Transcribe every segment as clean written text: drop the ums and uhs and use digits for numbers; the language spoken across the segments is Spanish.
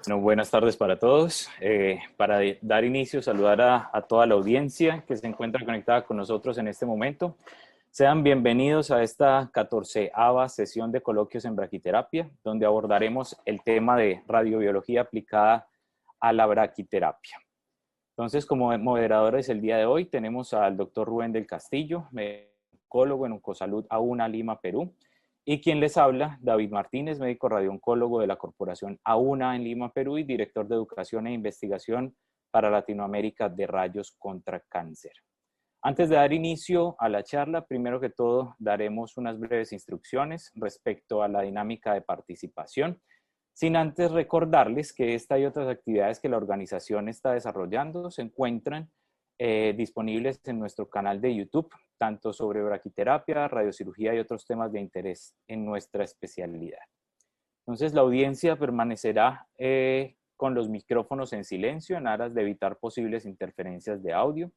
Bueno, buenas tardes para todos. Dar inicio, saludar a toda la audiencia que se encuentra conectada con nosotros en este momento. Sean bienvenidos a esta 14ª sesión de coloquios en braquiterapia, donde abordaremos el tema de radiobiología aplicada a la braquiterapia. Entonces, como moderadores el día de hoy, tenemos al doctor Rubén del Castillo, oncólogo en Oncosalud AUNA Lima, Perú, y quien les habla, David Martínez, médico radiooncólogo de la Corporación AUNA en Lima, Perú, y director de Educación e Investigación para Latinoamérica de Rayos contra Cáncer. Antes de dar inicio a la charla, primero que todo, daremos unas breves instrucciones respecto a la dinámica de participación, sin antes recordarles que esta y otras actividades que la organización está desarrollando se encuentran disponibles en nuestro canal de YouTube, tanto sobre braquiterapia, radiocirugía y otros temas de interés en nuestra especialidad. Entonces, la audiencia permanecerá con los micrófonos en silencio en aras de evitar posibles interferencias de audio.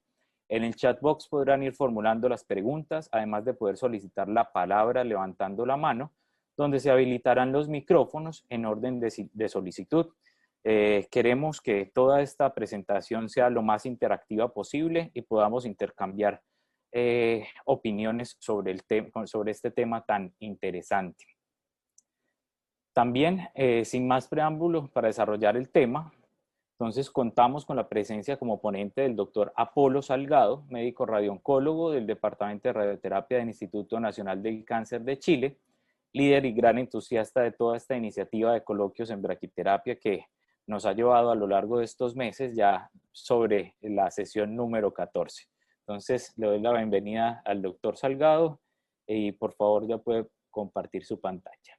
En el chat box podrán ir formulando las preguntas, además de poder solicitar la palabra levantando la mano, donde se habilitarán los micrófonos en orden de solicitud. Queremos que toda esta presentación sea lo más interactiva posible y podamos intercambiar opiniones sobre este tema tan interesante. También, sin más preámbulos, para desarrollar el tema, entonces contamos con la presencia como ponente del doctor Apolo Salgado, médico radiooncólogo del Departamento de Radioterapia del Instituto Nacional del Cáncer de Chile, líder y gran entusiasta de toda esta iniciativa de coloquios en braquiterapia que nos ha llevado a lo largo de estos meses ya sobre la sesión número 14. Entonces, le doy la bienvenida al doctor Salgado y por favor ya puede compartir su pantalla.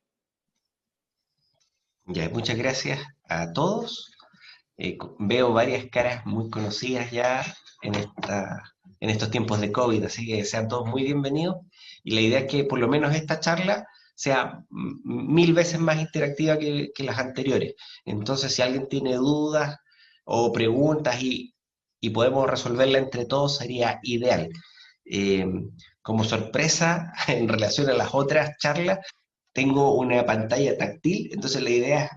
Ya, muchas gracias a todos. Veo varias caras muy conocidas ya en estos tiempos de COVID, así que sean todos muy bienvenidos. Y la idea es que por lo menos esta charla sea 1000 veces más interactiva que las anteriores. Entonces, si alguien tiene dudas o preguntas y podemos resolverla entre todos, sería ideal. Eh, Como sorpresa, en relación a las otras charlas, tengo una pantalla táctil, entonces la idea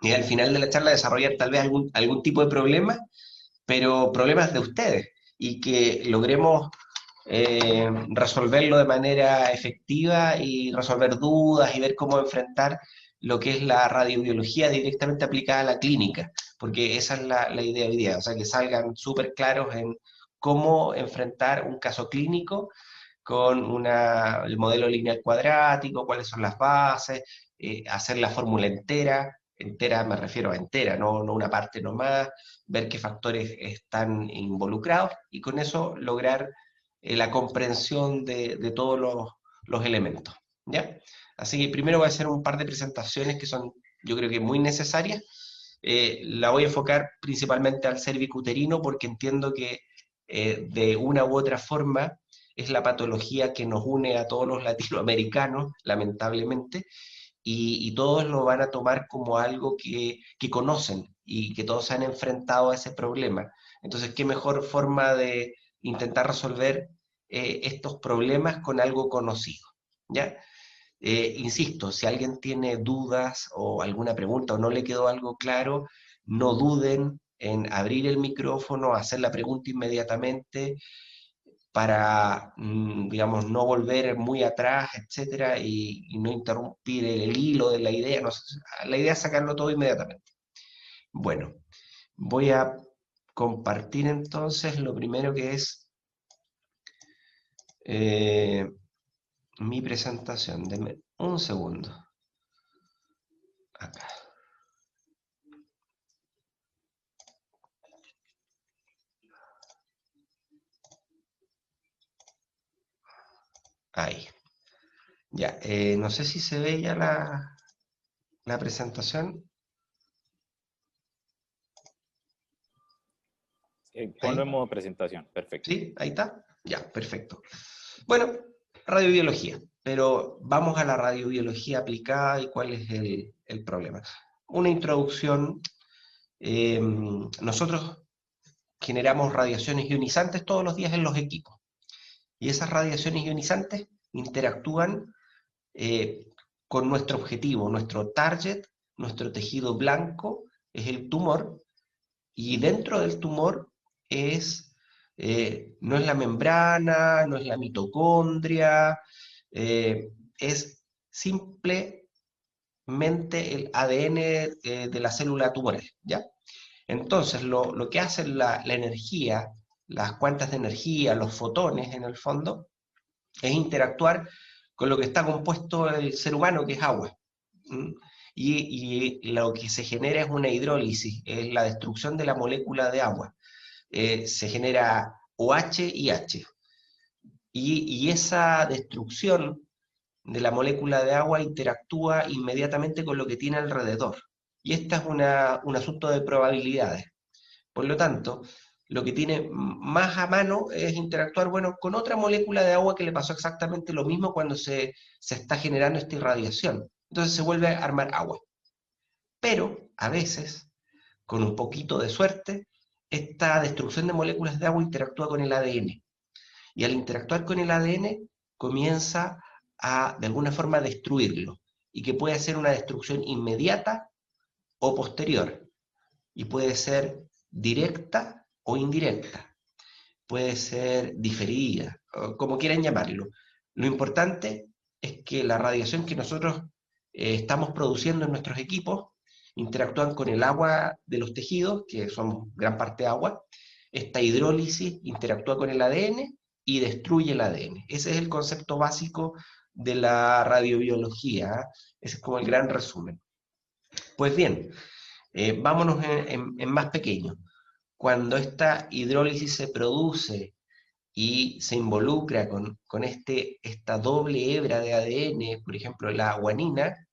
es al final de la charla desarrollar tal vez algún tipo de problema, pero problemas de ustedes, y que logremos resolverlo de manera efectiva y resolver dudas y ver cómo enfrentar lo que es la radiobiología directamente aplicada a la clínica, porque esa es la idea hoy día, o sea, que salgan súper claros en cómo enfrentar un caso clínico con el modelo lineal cuadrático, cuáles son las bases, hacer la fórmula entera me refiero a entera, no una parte nomás, ver qué factores están involucrados y con eso lograr la comprensión de todos los elementos, ¿ya? Así que primero voy a hacer un par de presentaciones que son, yo creo que muy necesarias. La voy a enfocar principalmente al cervicuterino porque entiendo que de una u otra forma es la patología que nos une a todos los latinoamericanos, lamentablemente, y todos lo van a tomar como algo que conocen y que todos se han enfrentado a ese problema. Entonces, ¿qué mejor forma de intentar resolver estos problemas con algo conocido? ¿Ya? Insisto, si alguien tiene dudas o alguna pregunta o no le quedó algo claro, no duden en abrir el micrófono, hacer la pregunta inmediatamente para, digamos, no volver muy atrás, etcétera, y no interrumpir el hilo de la idea. No sé, la idea es sacarlo todo inmediatamente. Bueno, voy a compartir entonces lo primero que es eh, mi presentación. Denme un segundo. Acá. Ahí. Ya, no sé si se ve ya la presentación. Ponlo Ahí, en modo presentación, perfecto. ¿sí? Ahí está. Ya, perfecto. Bueno, radiobiología, pero vamos a la radiobiología aplicada y cuál es el problema. Una introducción. Nosotros generamos radiaciones ionizantes todos los días en los equipos y esas radiaciones ionizantes interactúan con nuestro objetivo, nuestro target, nuestro tejido blanco es el tumor, y dentro del tumor es, no es la membrana, no es la mitocondria, es simplemente el ADN de la célula tumoral, ¿ya? Entonces, lo que hace la energía, las cuantas de energía, los fotones en el fondo, es interactuar con lo que está compuesto el ser humano, que es agua. ¿Mm? Y lo que se genera es una hidrólisis, es la destrucción de la molécula de agua. Se genera OH y H. Y esa destrucción de la molécula de agua interactúa inmediatamente con lo que tiene alrededor. Y esta es un asunto de probabilidades. Por lo tanto, lo que tiene más a mano es interactuar, bueno, con otra molécula de agua que le pasó exactamente lo mismo cuando se está generando esta irradiación. Entonces se vuelve a armar agua. Pero a veces, con un poquito de suerte, esta destrucción de moléculas de agua interactúa con el ADN. Y al interactuar con el ADN, comienza a, de alguna forma, destruirlo. Y que puede ser una destrucción inmediata o posterior. Y puede ser directa o indirecta. Puede ser diferida, como quieran llamarlo. Lo importante es que la radiación que nosotros estamos produciendo en nuestros equipos interactúan con el agua de los tejidos, que son gran parte agua. Esta hidrólisis interactúa con el ADN y destruye el ADN. Ese es el concepto básico de la radiobiología. Ese es como el gran resumen. Pues bien, vámonos en más pequeño. Cuando esta hidrólisis se produce y se involucra con esta doble hebra de ADN, por ejemplo la guanina,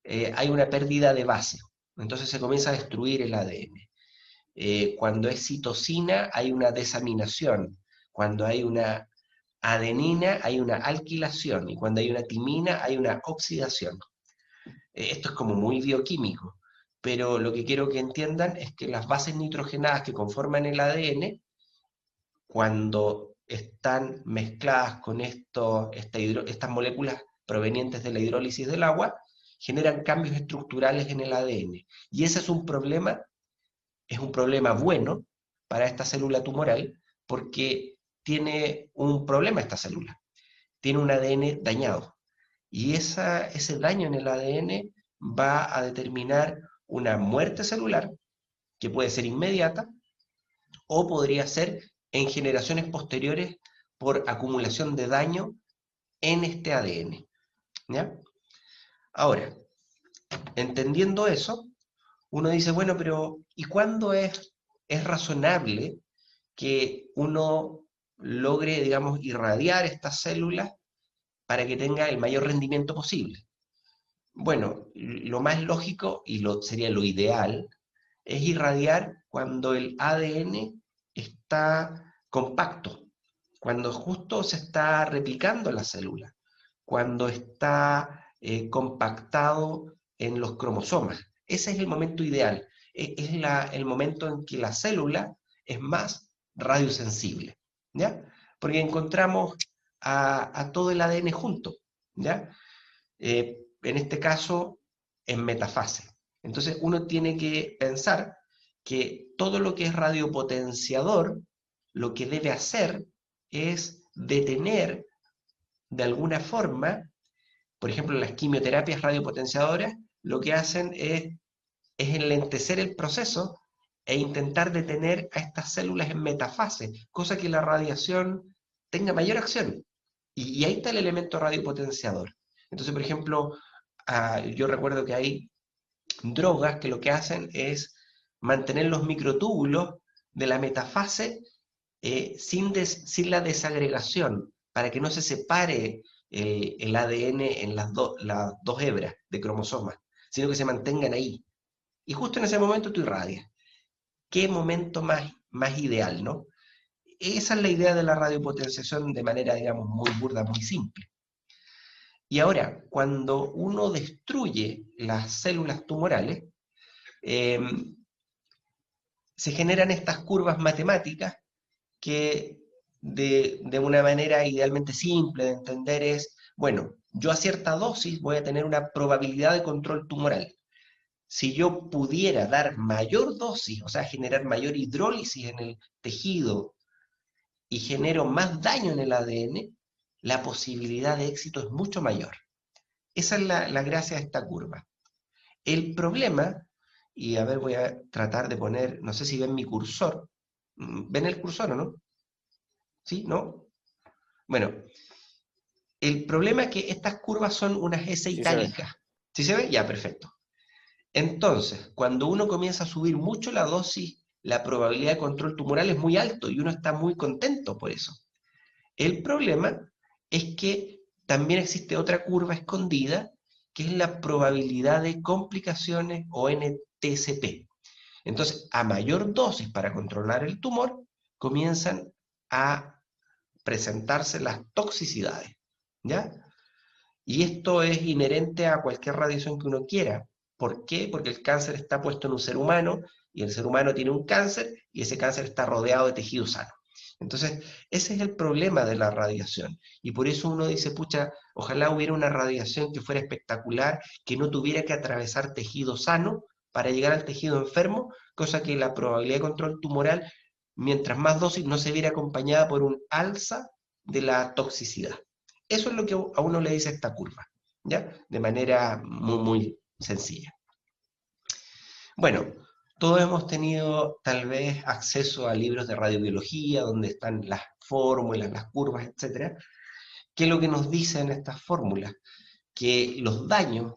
hay una pérdida de base. Entonces se comienza a destruir el ADN. Cuando es citosina hay una desaminación. Cuando hay una adenina hay una alquilación. Y cuando hay una timina hay una oxidación. Esto es como muy bioquímico. Pero lo que quiero que entiendan es que las bases nitrogenadas que conforman el ADN, cuando están mezcladas con estas moléculas provenientes de la hidrólisis del agua, generan cambios estructurales en el ADN. Y ese es un problema bueno para esta célula tumoral, porque tiene un problema esta célula. Tiene un ADN dañado. Y ese daño en el ADN va a determinar una muerte celular, que puede ser inmediata, o podría ser en generaciones posteriores por acumulación de daño en este ADN. ¿Ya? Ahora, entendiendo eso, uno dice, bueno, pero ¿y cuándo es razonable que uno logre, digamos, irradiar estas células para que tenga el mayor rendimiento posible? Bueno, lo más lógico y sería lo ideal es irradiar cuando el ADN está compacto, cuando justo se está replicando la célula, cuando está compactado en los cromosomas. Ese es el momento ideal, es el momento en que la célula es más radiosensible, ¿ya? Porque encontramos a todo el ADN junto, ¿ya? En este caso, en metafase. Entonces uno tiene que pensar que todo lo que es radiopotenciador, lo que debe hacer es detener de alguna forma, por ejemplo, las quimioterapias radiopotenciadoras, lo que hacen es enlentecer el proceso e intentar detener a estas células en metafase, cosa que la radiación tenga mayor acción. Y ahí está el elemento radiopotenciador. Entonces, por ejemplo, yo recuerdo que hay drogas que lo que hacen es mantener los microtúbulos de la metafase sin la desagregación, para que no se separe el ADN en las dos hebras de cromosomas, sino que se mantengan ahí. Y justo en ese momento tú irradias. ¿Qué momento más ideal, no? Esa es la idea de la radiopotenciación de manera, digamos, muy burda, muy simple. Y ahora, cuando uno destruye las células tumorales, eh, se generan estas curvas matemáticas que de una manera idealmente simple de entender es, bueno, yo a cierta dosis voy a tener una probabilidad de control tumoral. si yo pudiera dar mayor dosis, o sea, generar mayor hidrólisis en el tejido y genero más daño en el ADN, la posibilidad de éxito es mucho mayor. Esa es la gracia de esta curva. El problema, y a ver, voy a tratar de poner, no sé si ven mi cursor. ¿Ven el cursor o no? ¿Sí? ¿No? Bueno, el problema es que estas curvas son unas S Sí se ve. itálicas. ¿Sí se ve? Ya, perfecto. Entonces, cuando uno comienza a subir mucho la dosis, la probabilidad de control tumoral es muy alto y uno está muy contento por eso. El problema es que también existe otra curva escondida, que es la probabilidad de complicaciones o NTCP. Entonces, a mayor dosis para controlar el tumor, comienzan a presentarse las toxicidades, ¿ya? Y esto es inherente a cualquier radiación que uno quiera. ¿Por qué? Porque el cáncer está puesto en un ser humano y el ser humano tiene un cáncer y ese cáncer está rodeado de tejido sano. Entonces, ese es el problema de la radiación. Y por eso uno dice, pucha, ojalá hubiera una radiación que fuera espectacular, que no tuviera que atravesar tejido sano para llegar al tejido enfermo, cosa que la probabilidad de control tumoral, mientras más dosis, no se viera acompañada por un alza de la toxicidad. Eso es lo que a uno le dice esta curva, ¿ya? De manera muy, muy sencilla. Bueno, todos hemos tenido tal vez acceso a libros de radiobiología, donde están las fórmulas, las curvas, etcétera. ¿Qué es lo que nos dicen estas fórmulas? Que los daños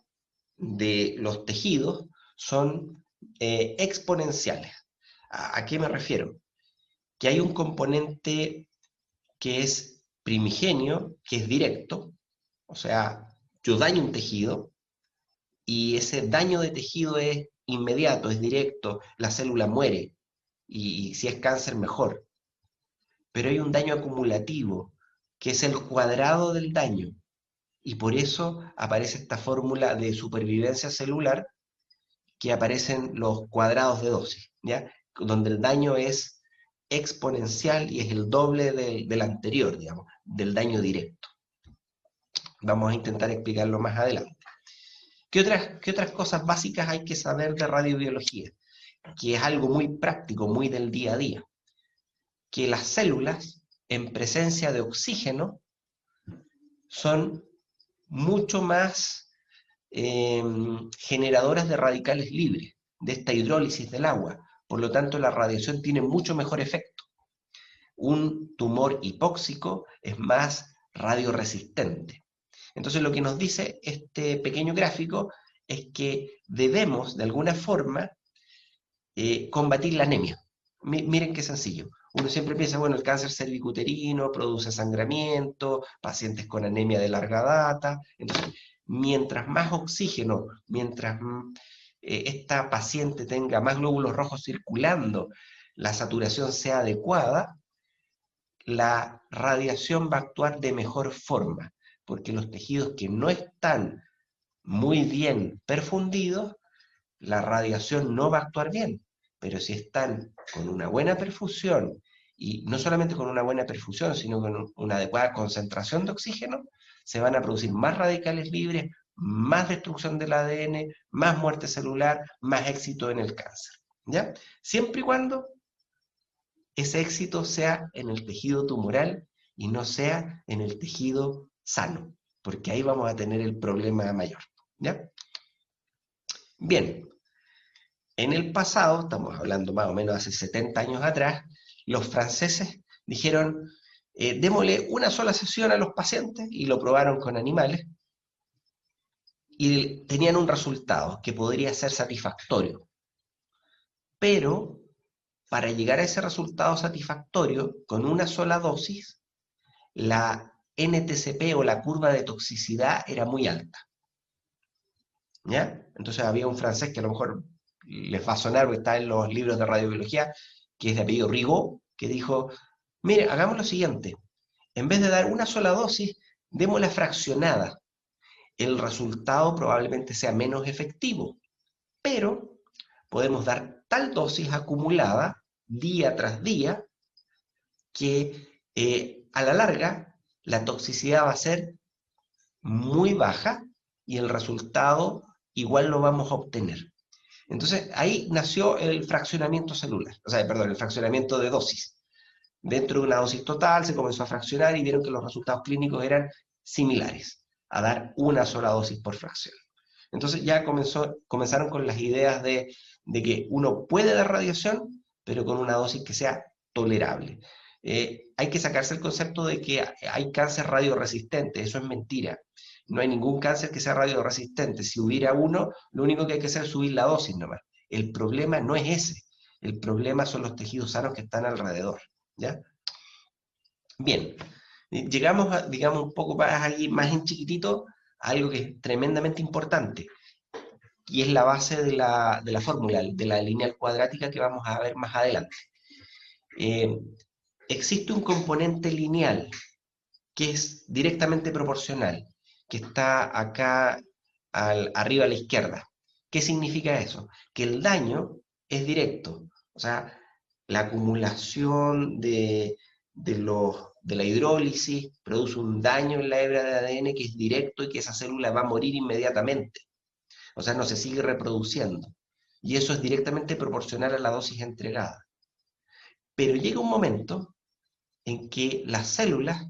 de los tejidos son exponenciales. ¿A qué me refiero? Que hay un componente que es primigenio, que es directo, o sea, yo daño un tejido y ese daño de tejido es inmediato, es directo, la célula muere y si es cáncer mejor. Pero hay un daño acumulativo, que es el cuadrado del daño. Y por eso aparece esta fórmula de supervivencia celular, que aparecen los cuadrados de dosis, ¿ya? Donde el daño es exponencial y es el doble del anterior, digamos, del daño directo. Vamos a intentar explicarlo más adelante. ¿Qué otras cosas básicas hay que saber de radiobiología? Que es algo muy práctico, muy del día a día. Que las células, en presencia de oxígeno, son mucho más generadoras de radicales libres, de esta hidrólisis del agua. Por lo tanto, la radiación tiene mucho mejor efecto. Un tumor hipóxico es más radioresistente. Entonces, lo que nos dice este pequeño gráfico es que debemos, de alguna forma, combatir la anemia. Miren qué sencillo. Uno siempre piensa, bueno, el cáncer cervicuterino produce sangramiento, pacientes con anemia de larga data. Entonces, mientras más oxígeno, mientras esta paciente tenga más glóbulos rojos circulando, la saturación sea adecuada, la radiación va a actuar de mejor forma, porque los tejidos que no están muy bien perfundidos, la radiación no va a actuar bien, pero si están con una buena perfusión, y no solamente con una buena perfusión, sino con una adecuada concentración de oxígeno, se van a producir más radicales libres, más destrucción del ADN, más muerte celular, más éxito en el cáncer. ¿Ya? Siempre y cuando ese éxito sea en el tejido tumoral y no sea en el tejido sano, porque ahí vamos a tener el problema mayor. ¿Ya? Bien, en el pasado, estamos hablando más o menos hace 70 años atrás, los franceses dijeron, démosle una sola sesión a los pacientes y lo probaron con animales y tenían un resultado que podría ser satisfactorio. Pero para llegar a ese resultado satisfactorio, con una sola dosis, la NTCP o la curva de toxicidad era muy alta. ¿Ya? Entonces había un francés que a lo mejor les va a sonar porque está en los libros de radiobiología, que es de apellido Rigaud, que dijo, mire, hagamos lo siguiente, en vez de dar una sola dosis, démosla fraccionada. El resultado probablemente sea menos efectivo, pero podemos dar tal dosis acumulada día tras día que a la larga la toxicidad va a ser muy baja y el resultado igual lo vamos a obtener. Entonces, ahí nació el fraccionamiento celular, o sea, perdón, el fraccionamiento de dosis. Dentro de una dosis total se comenzó a fraccionar y vieron que los resultados clínicos eran similares, a dar una sola dosis por fracción. Entonces ya comenzaron con las ideas de que uno puede dar radiación, pero con una dosis que sea tolerable. Hay que sacarse el concepto de que hay cáncer radioresistente, eso es mentira. No hay ningún cáncer que sea radioresistente. Si hubiera uno, lo único que hay que hacer es subir la dosis nomás. El problema no es ese. El problema son los tejidos sanos que están alrededor. ¿Ya? Bien, llegamos, digamos, un poco más ahí, más en chiquitito, a algo que es tremendamente importante, y es la base de la fórmula, de la lineal cuadrática que vamos a ver más adelante. Eh, Existe un componente lineal que es directamente proporcional, que está acá arriba a la izquierda. ¿Qué significa eso? Que el daño es directo, o sea, la acumulación de la hidrólisis produce un daño en la hebra de ADN que es directo y que esa célula va a morir inmediatamente. O sea, no se sigue reproduciendo. Y eso es directamente proporcional a la dosis entregada. Pero llega un momento en que las células,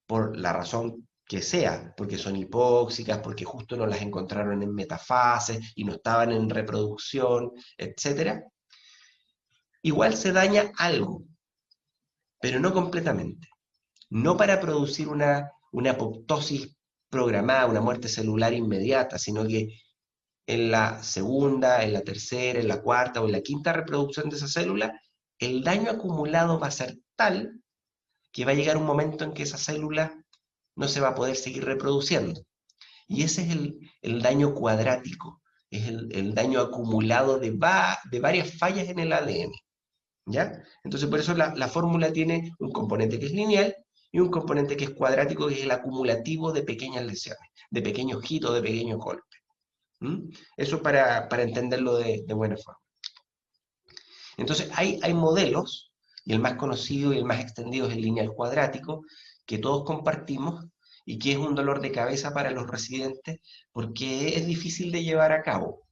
por la razón que sea, porque son hipóxicas, porque justo no las encontraron en metafase y no estaban en reproducción, etc., igual se daña algo, pero no completamente. No para producir una apoptosis programada, una muerte celular inmediata, sino que en la segunda, en la tercera, en la cuarta o en la quinta reproducción de esa célula, el daño acumulado va a ser tal que va a llegar un momento en que esa célula no se va a poder seguir reproduciendo. Y ese es el daño cuadrático, es el daño acumulado de varias fallas en el ADN. ¿Ya? Entonces, por eso la fórmula tiene un componente que es lineal y un componente que es cuadrático, que es el acumulativo de pequeñas lesiones, de pequeños hitos, de pequeños golpes. ¿Mm? Eso para entenderlo de buena forma. Entonces, hay modelos, y el más conocido y el más extendido es el lineal cuadrático, que todos compartimos y que es un dolor de cabeza para los residentes porque es difícil de llevar a cabo,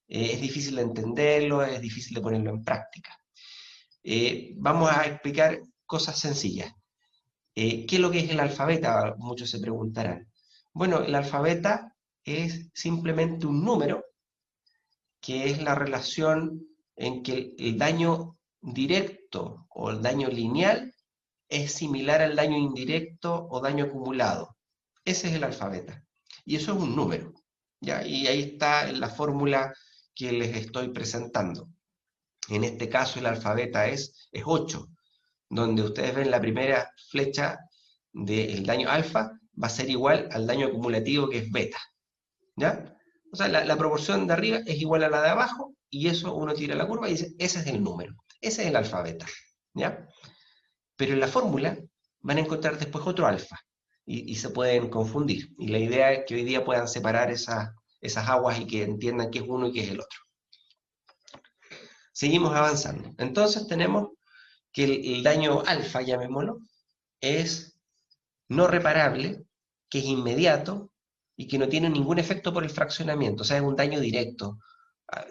es difícil de entenderlo, es difícil de ponerlo en práctica. Vamos a explicar cosas sencillas. ¿Qué es lo que es el alfabeta? Muchos se preguntarán. Bueno, el alfabeta es simplemente un número que es la relación en que el daño directo o el daño lineal es similar al daño indirecto o daño acumulado. Ese es el alfabeta. Y eso es un número. ¿Ya? Y ahí está la fórmula que les estoy presentando. En este caso el alfabeta es 8, donde ustedes ven la primera flecha del daño alfa va a ser igual al daño acumulativo que es beta. ¿Ya? O sea, la proporción de arriba es igual a la de abajo, y eso uno tira la curva y dice, ese es el número, ese es el alfabeta. ¿Ya? Pero en la fórmula van a encontrar después otro alfa, y se pueden confundir. Y la idea es que hoy día puedan separar esas aguas y que entiendan qué es uno y qué es el otro. Seguimos avanzando. Entonces tenemos que el daño alfa, llamémoslo, es no reparable, que es inmediato y que no tiene ningún efecto por el fraccionamiento, o sea, es un daño directo.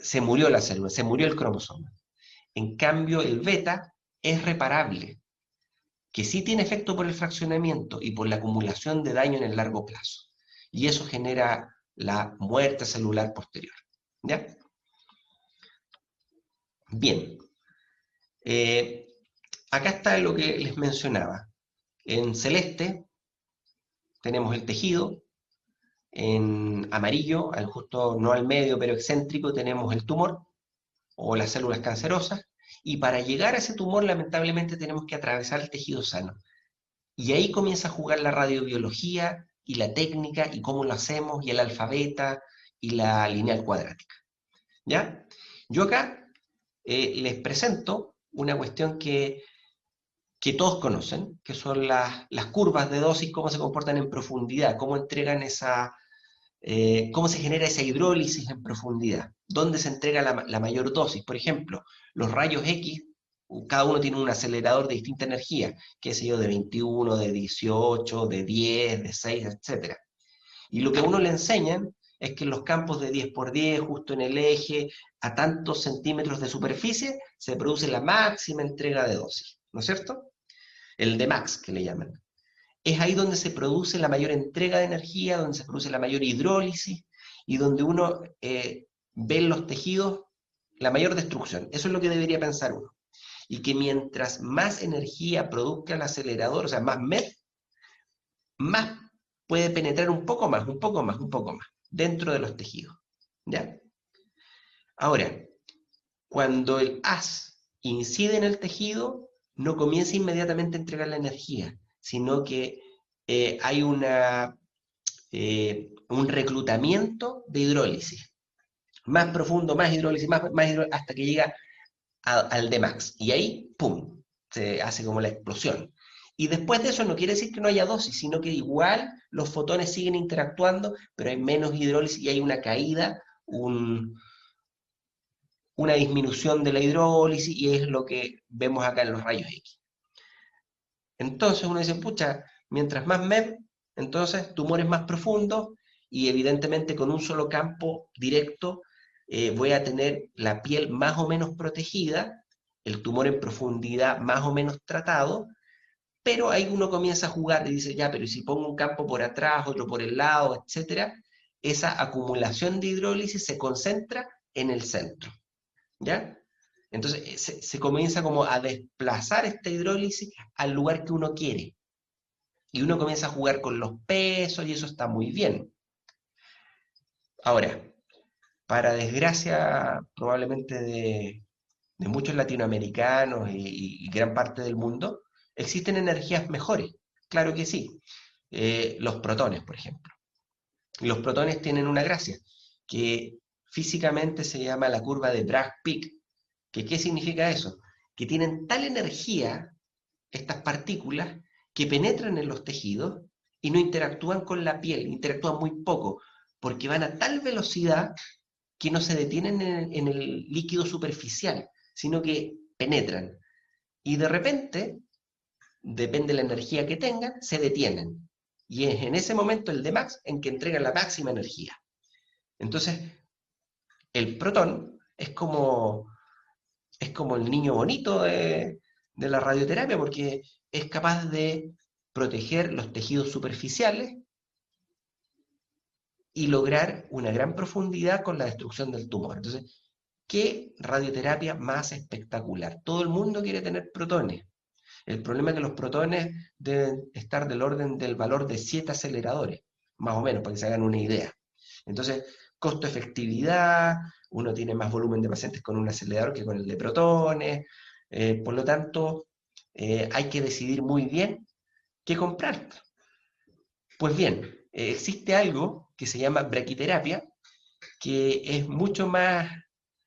Se murió la célula, se murió el cromosoma. En cambio, el beta es reparable, que sí tiene efecto por el fraccionamiento y por la acumulación de daño en el largo plazo. Y eso genera la muerte celular posterior. ¿Ya? Bien. Acá está lo que les mencionaba. En celeste tenemos el tejido, en amarillo, justo no al medio, pero excéntrico, tenemos el tumor o las células cancerosas, y para llegar a ese tumor lamentablemente tenemos que atravesar el tejido sano. Y ahí comienza a jugar la radiobiología y la técnica y cómo lo hacemos, y el alfabeta y la lineal cuadrática. ¿Ya? Yo acá les presento una cuestión que todos conocen, que son las curvas de dosis, cómo se comportan en profundidad, cómo entregan cómo se genera esa hidrólisis en profundidad, dónde se entrega la mayor dosis. Por ejemplo, los rayos X, cada uno tiene un acelerador de distinta energía, qué sé yo, de 21, de 18, de 10, de 6, etc. Y lo que a uno le enseñan es que en los campos de 10 por 10, justo en el eje, a tantos centímetros de superficie, se produce la máxima entrega de dosis, ¿no es cierto? El Dmax, que le llaman. Es ahí donde se produce la mayor entrega de energía, donde se produce la mayor hidrólisis y donde uno ve en los tejidos la mayor destrucción. Eso es lo que debería pensar uno. Y que mientras más energía produzca el acelerador, o sea, más MEP, más puede penetrar un poco más, un poco más, un poco más, dentro de los tejidos. ¿Ya? Ahora, cuando el haz incide en el tejido, no comienza inmediatamente a entregar la energía, sino que hay un reclutamiento de hidrólisis. Más profundo, más hidrólisis, más hidrólisis, hasta que llega al Dmax. Y ahí, ¡pum!, se hace como la explosión. Y después de eso no quiere decir que no haya dosis, sino que igual los fotones siguen interactuando, pero hay menos hidrólisis y hay una caída, una disminución de la hidrólisis, y es lo que vemos acá en los rayos X. Entonces uno dice, pucha, mientras más MEP, entonces tumores más profundos, y evidentemente con un solo campo directo voy a tener la piel más o menos protegida, el tumor en profundidad más o menos tratado, pero ahí uno comienza a jugar y dice, ya, pero si pongo un campo por atrás, otro por el lado, etcétera, esa acumulación de hidrólisis se concentra en el centro, ¿ya? Entonces se comienza como a desplazar esta hidrólisis al lugar que uno quiere. Y uno comienza a jugar con los pesos y eso está muy bien. Ahora, para desgracia probablemente de muchos latinoamericanos y gran parte del mundo, existen energías mejores. Claro que sí. Los protones, por ejemplo. Los protones tienen una gracia, que físicamente se llama la curva de Bragg-Peak. ¿Qué significa eso? Que tienen tal energía estas partículas que penetran en los tejidos y no interactúan con la piel, interactúan muy poco, porque van a tal velocidad que no se detienen en el líquido superficial, sino que penetran. Y de repente, depende de la energía que tengan, se detienen. Y es en ese momento el Dmax en que entregan la máxima energía. Entonces, el protón es como el niño bonito de la radioterapia, porque es capaz de proteger los tejidos superficiales y lograr una gran profundidad con la destrucción del tumor. Entonces, ¿qué radioterapia más espectacular? Todo el mundo quiere tener protones. El problema es que los protones deben estar del orden del valor de 7 aceleradores, más o menos, para que se hagan una idea. Entonces, costo-efectividad, uno tiene más volumen de pacientes con un acelerador que con el de protones, por lo tanto, hay que decidir muy bien qué comprar. Pues bien, existe algo que se llama braquiterapia, que es mucho más,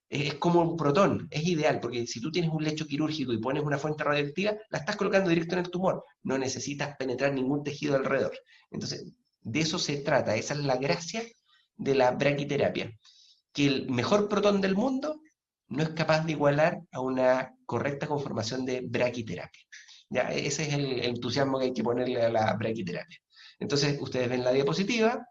es como un protón, es ideal, porque si tú tienes un lecho quirúrgico y pones una fuente radioactiva, la estás colocando directo en el tumor, no necesitas penetrar ningún tejido alrededor. Entonces, de eso se trata, esa es la gracia de la braquiterapia, que el mejor protón del mundo no es capaz de igualar a una correcta conformación de braquiterapia. Ya, ese es el entusiasmo que hay que ponerle a la braquiterapia. Entonces, ustedes ven la diapositiva,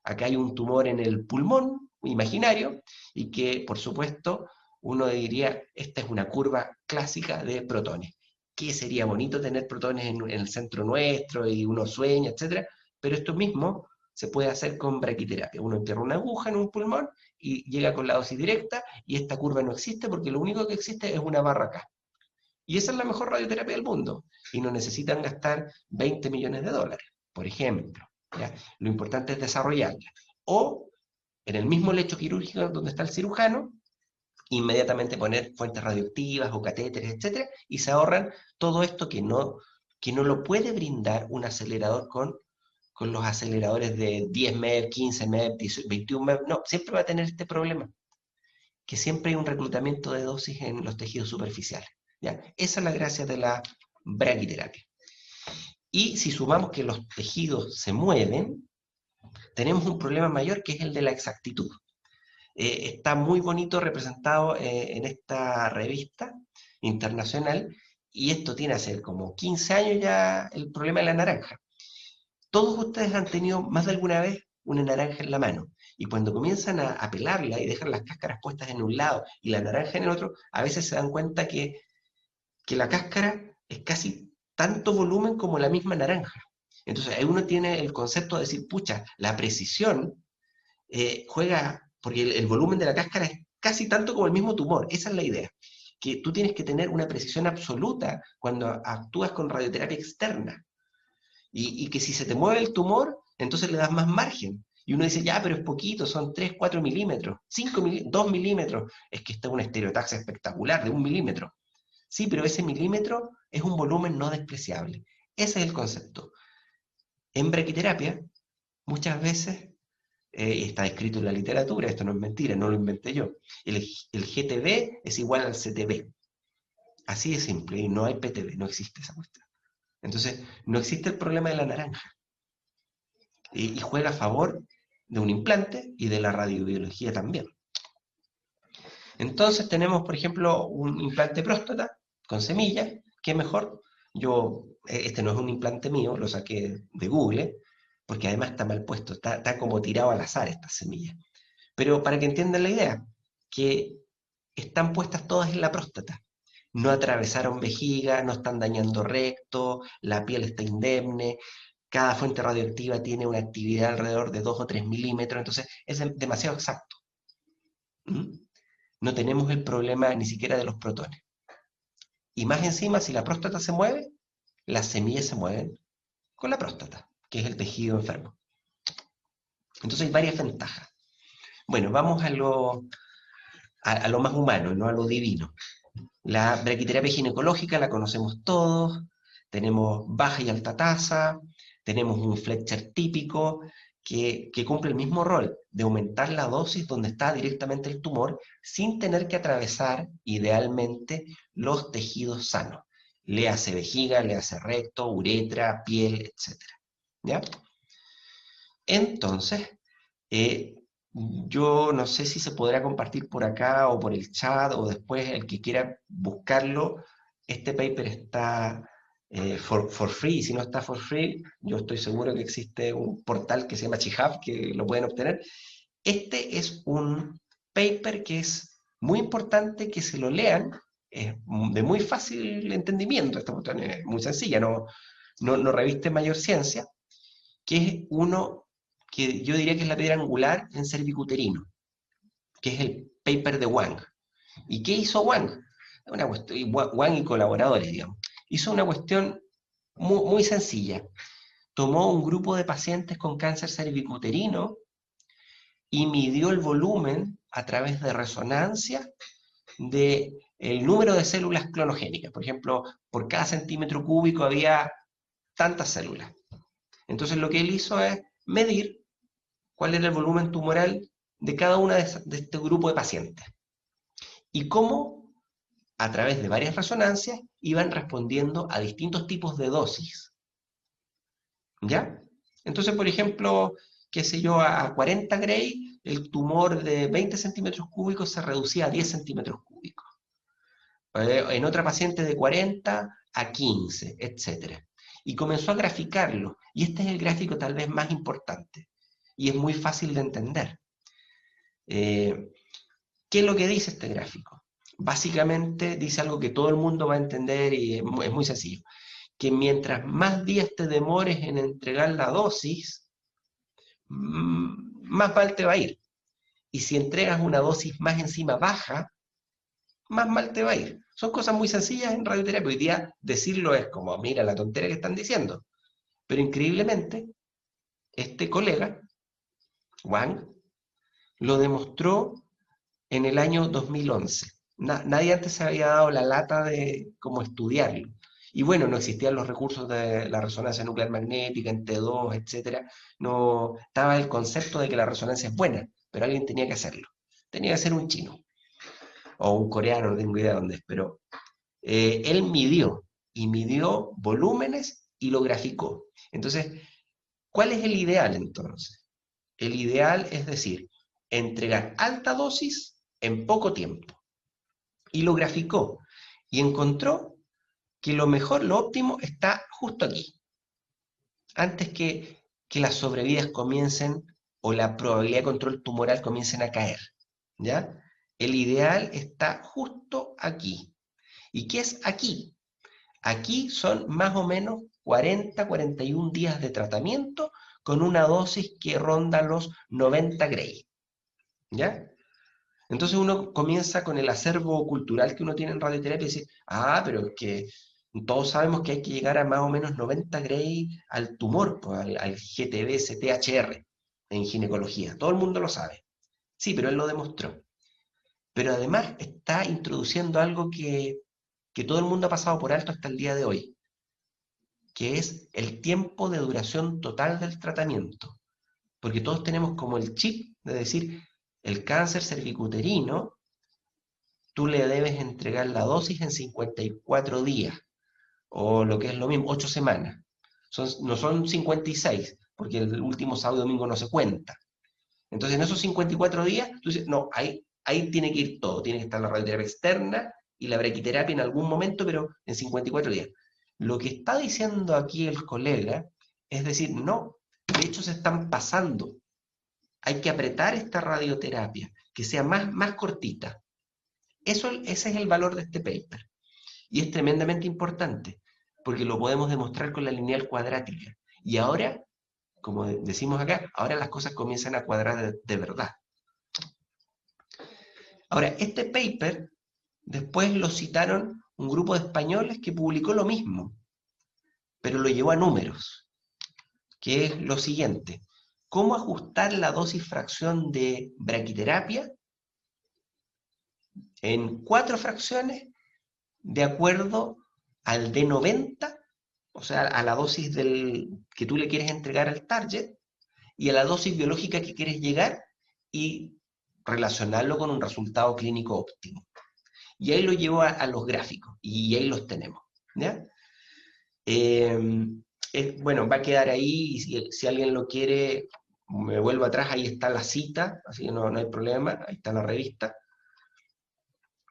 acá hay un tumor en el pulmón imaginario, y que, por supuesto, uno diría, esta es una curva clásica de protones. Que sería bonito tener protones en el centro nuestro y uno sueña, etcétera, pero esto mismo se puede hacer con braquiterapia. Uno entierra una aguja en un pulmón y llega con la dosis directa, y esta curva no existe porque lo único que existe es una barra acá. Y esa es la mejor radioterapia del mundo. Y no necesitan gastar 20 millones de dólares, por ejemplo. ¿Ya? Lo importante es desarrollarla. O en el mismo lecho quirúrgico donde está el cirujano, inmediatamente poner fuentes radioactivas o catéteres, etcétera, y se ahorran todo esto que no lo puede brindar un acelerador con los aceleradores de 10 MeV, 15 MeV, 21 MeV. No, siempre va a tener este problema, que siempre hay un reclutamiento de dosis en los tejidos superficiales. ¿Ya? Esa es la gracia de la braquiterapia. Y si sumamos que los tejidos se mueven, tenemos un problema mayor, que es el de la exactitud. Está muy bonito representado en esta revista internacional, y esto tiene hace como 15 años ya el problema de la naranja. Todos ustedes han tenido más de alguna vez una naranja en la mano. Y cuando comienzan a pelarla y dejan las cáscaras puestas en un lado y la naranja en el otro, a veces se dan cuenta que la cáscara es casi tanto volumen como la misma naranja. Entonces ahí uno tiene el concepto de decir, pucha, la precisión juega, porque el volumen de la cáscara es casi tanto como el mismo tumor. Esa es la idea, que tú tienes que tener una precisión absoluta cuando actúas con radioterapia externa. Y que si se te mueve el tumor, entonces le das más margen. Y uno dice, ya, pero es poquito, son 3 4 milímetros, 5 2 milímetros. Es que está una estereotaxia espectacular de 1 milímetro. Sí, pero ese milímetro es un volumen no despreciable. Ese es el concepto. En braquiterapia, muchas veces, y está escrito en la literatura, esto no es mentira, no lo inventé yo, el GTB es igual al CTB. Así de simple, y no hay PTB, no existe esa cuestión. Entonces, no existe el problema de la naranja. Y juega a favor de un implante y de la radiobiología también. Entonces tenemos, por ejemplo, un implante próstata con semillas, ¿qué mejor? Este no es un implante mío, lo saqué de Google, porque además está mal puesto, está como tirado al azar estas semillas. Pero para que entiendan la idea, que están puestas todas en la próstata. No atravesaron vejiga, no están dañando recto, la piel está indemne, cada fuente radioactiva tiene una actividad alrededor de 2 o 3 milímetros, entonces es demasiado exacto. ¿Mm? No tenemos el problema ni siquiera de los protones. Y más encima, si la próstata se mueve, las semillas se mueven con la próstata, que es el tejido enfermo. Entonces hay varias ventajas. Bueno, vamos a lo más humano, no a lo divino. La braquiterapia ginecológica la conocemos todos, tenemos baja y alta tasa, tenemos un Fletcher típico que cumple el mismo rol de aumentar la dosis donde está directamente el tumor sin tener que atravesar idealmente los tejidos sanos. Le hace vejiga, le hace recto, uretra, piel, etc. ¿Ya? Entonces, eh, yo no sé si se podrá compartir por acá o por el chat o después el que quiera buscarlo. Este paper está for free. Si no está for free, yo estoy seguro que existe un portal que se llama Chihab que lo pueden obtener. Este es un paper que es muy importante que se lo lean. Es de muy fácil entendimiento. Esta cuestión es muy sencilla, no reviste mayor ciencia, que es uno que yo diría que es la piedra angular en cervicuterino, que es el paper de Wang. ¿Y qué hizo Wang? Wang y colaboradores, digamos. Hizo una cuestión muy sencilla. Tomó un grupo de pacientes con cáncer cervicuterino y midió el volumen a través de resonancia de el número de células clonogénicas. Por ejemplo, por cada centímetro cúbico había tantas células. Entonces lo que él hizo es medir cuál era el volumen tumoral de cada una de este grupo de pacientes. Y cómo, a través de varias resonancias, iban respondiendo a distintos tipos de dosis. ¿Ya? Entonces, por ejemplo, qué sé yo, a 40 Gray, el tumor de 20 centímetros cúbicos se reducía a 10 centímetros cúbicos. En otra paciente de 40 a 15, etc. Y comenzó a graficarlo. Y este es el gráfico tal vez más importante. Y es muy fácil de entender. ¿Qué es lo que dice este gráfico? Básicamente dice algo que todo el mundo va a entender y es muy sencillo. Que mientras más días te demores en entregar la dosis, más mal te va a ir. Y si entregas una dosis más encima baja, más mal te va a ir. Son cosas muy sencillas en radioterapia. Hoy día decirlo es como, mira la tontería que están diciendo. Pero increíblemente, este colega, Wang, lo demostró en el año 2011. Nadie antes se había dado la lata de cómo estudiarlo. Y bueno, no existían los recursos de la resonancia nuclear magnética, en T2, etc. No estaba el concepto de que la resonancia es buena, pero alguien tenía que hacerlo. Tenía que ser un chino o un coreano, no tengo idea de dónde es, pero él midió volúmenes y lo graficó. Entonces, ¿cuál es el ideal entonces? El ideal es decir, entregar alta dosis en poco tiempo. Y lo graficó. Y encontró que lo mejor, lo óptimo, está justo aquí. Antes que las sobrevidas comiencen o la probabilidad de control tumoral comiencen a caer, ¿ya? El ideal está justo aquí. ¿Y qué es aquí? Aquí son más o menos 40-41 días de tratamiento con una dosis que ronda los 90 Gray, ¿ya? Entonces uno comienza con el acervo cultural que uno tiene en radioterapia y dice, pero es que todos sabemos que hay que llegar a más o menos 90 Gray al tumor, pues, al GTB-CTHR en ginecología. Todo el mundo lo sabe. Sí, pero él lo demostró. Pero además está introduciendo algo que todo el mundo ha pasado por alto hasta el día de hoy, que es el tiempo de duración total del tratamiento. Porque todos tenemos como el chip de decir, el cáncer cervicuterino, tú le debes entregar la dosis en 54 días, o lo que es lo mismo, 8 semanas. No son 56, porque el último sábado y domingo no se cuenta. Entonces, en esos 54 días, tú dices, no, ahí tiene que ir todo. Tiene que estar la radioterapia externa y la braquiterapia en algún momento, pero en 54 días. Lo que está diciendo aquí el colega es decir, no, de hecho se están pasando. Hay que apretar esta radioterapia, que sea más cortita. Ese es el valor de este paper. Y es tremendamente importante, porque lo podemos demostrar con la lineal cuadrática. Y ahora, como decimos acá, ahora las cosas comienzan a cuadrar de verdad. Ahora, este paper después lo citaron un grupo de españoles que publicó lo mismo, pero lo llevó a números, que es lo siguiente. ¿Cómo ajustar la dosis fracción de braquiterapia en 4 fracciones de acuerdo al D90, o sea, a la dosis que tú le quieres entregar al target, y a la dosis biológica que quieres llegar y relacionarlo con un resultado clínico óptimo? Y ahí lo llevo a los gráficos, y ahí los tenemos, ¿ya? Bueno, va a quedar ahí, y si alguien lo quiere, me vuelvo atrás, ahí está la cita, así que no hay problema, ahí está la revista.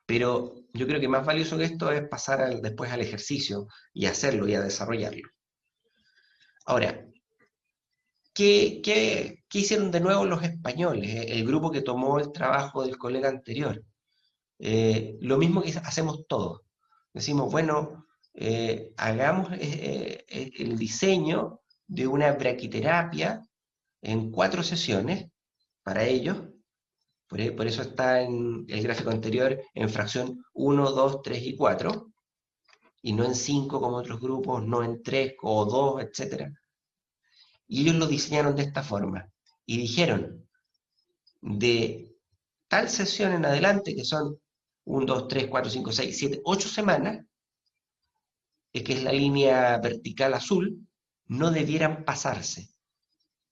Pero yo creo que más valioso que esto es pasar después al ejercicio y hacerlo y a desarrollarlo. Ahora, ¿qué hicieron de nuevo los españoles? El grupo que tomó el trabajo del colega anterior. Lo mismo que hacemos todos. Decimos, bueno, hagamos el diseño de una braquiterapia en 4 sesiones para ellos. Por eso está en el gráfico anterior en fracción 1, 2, 3 y 4, y no en 5 como otros grupos, no en 3 o 2, etc. Y ellos lo diseñaron de esta forma. Y dijeron, de tal sesión en adelante, que son 1, 2, 3, 4, 5, 6, 7, 8 semanas, que es la línea vertical azul, no debieran pasarse,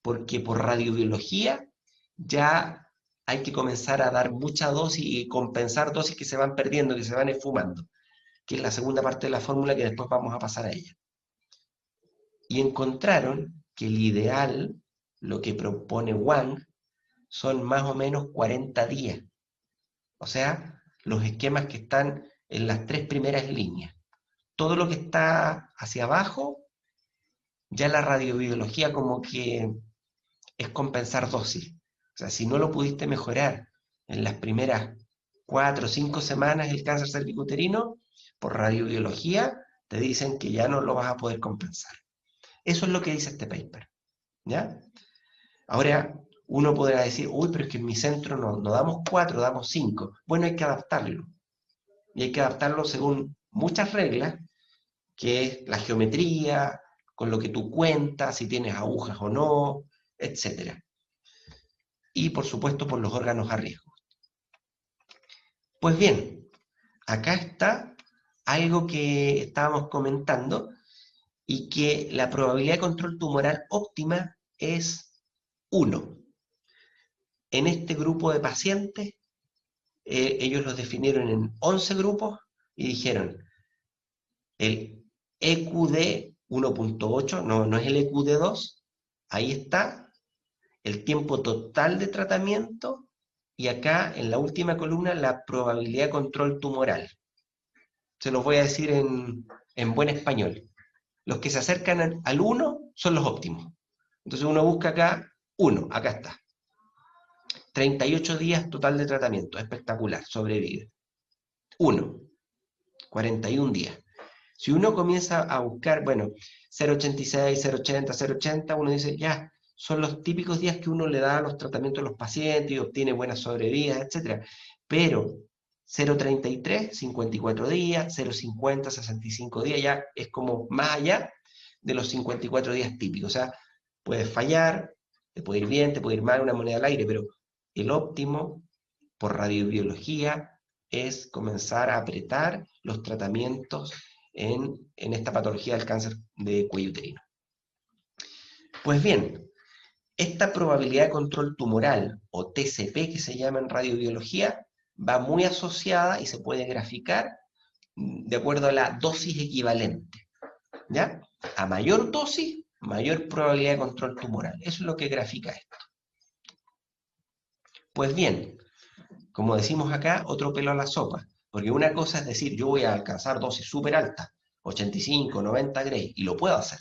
porque por radiobiología ya hay que comenzar a dar mucha dosis y compensar dosis que se van perdiendo, que se van esfumando, que es la segunda parte de la fórmula que después vamos a pasar a ella. Y encontraron que el ideal, lo que propone Wang, son más o menos 40 días. O sea, los esquemas que están en las 3 primeras líneas. Todo lo que está hacia abajo, ya la radiobiología como que es compensar dosis. O sea, si no lo pudiste mejorar en las primeras 4 o 5 semanas el cáncer cervicuterino, por radiobiología te dicen que ya no lo vas a poder compensar. Eso es lo que dice este paper, ¿ya? Ahora, uno podrá decir, uy, pero es que en mi centro no damos 4, damos 5. Bueno, hay que adaptarlo. Y hay que adaptarlo según muchas reglas, que es la geometría, con lo que tú cuentas, si tienes agujas o no, etc. Y por supuesto por los órganos a riesgo. Pues bien, acá está algo que estábamos comentando y que la probabilidad de control tumoral óptima es 1. En este grupo de pacientes, ellos los definieron en 11 grupos y dijeron, el EQD 1.8, no es el EQD 2, ahí está, el tiempo total de tratamiento, y acá en la última columna la probabilidad de control tumoral. Se los voy a decir en buen español. Los que se acercan al 1 son los óptimos. Entonces uno busca acá 1, acá está. 38 días total de tratamiento, espectacular, sobrevive. 1, 41 días. Si uno comienza a buscar, bueno, 0,86, 0,80, 0,80, uno dice, ya, son los típicos días que uno le da los tratamientos a los pacientes y obtiene buenas sobrevidas, etc. Pero 0,33, 54 días, 0,50, 65 días, ya es como más allá de los 54 días típicos. O sea, puedes fallar, te puede ir bien, te puede ir mal, una moneda al aire, pero el óptimo por radiobiología es comenzar a apretar los tratamientos en esta patología del cáncer de cuello uterino. Pues bien, esta probabilidad de control tumoral, o TCP que se llama en radiobiología, va muy asociada y se puede graficar de acuerdo a la dosis equivalente. ¿Ya? A mayor dosis, mayor probabilidad de control tumoral. Eso es lo que grafica esto. Pues bien, como decimos acá, otro pelo a la sopa. Porque una cosa es decir, yo voy a alcanzar dosis súper altas, 85, 90 Gray, y lo puedo hacer.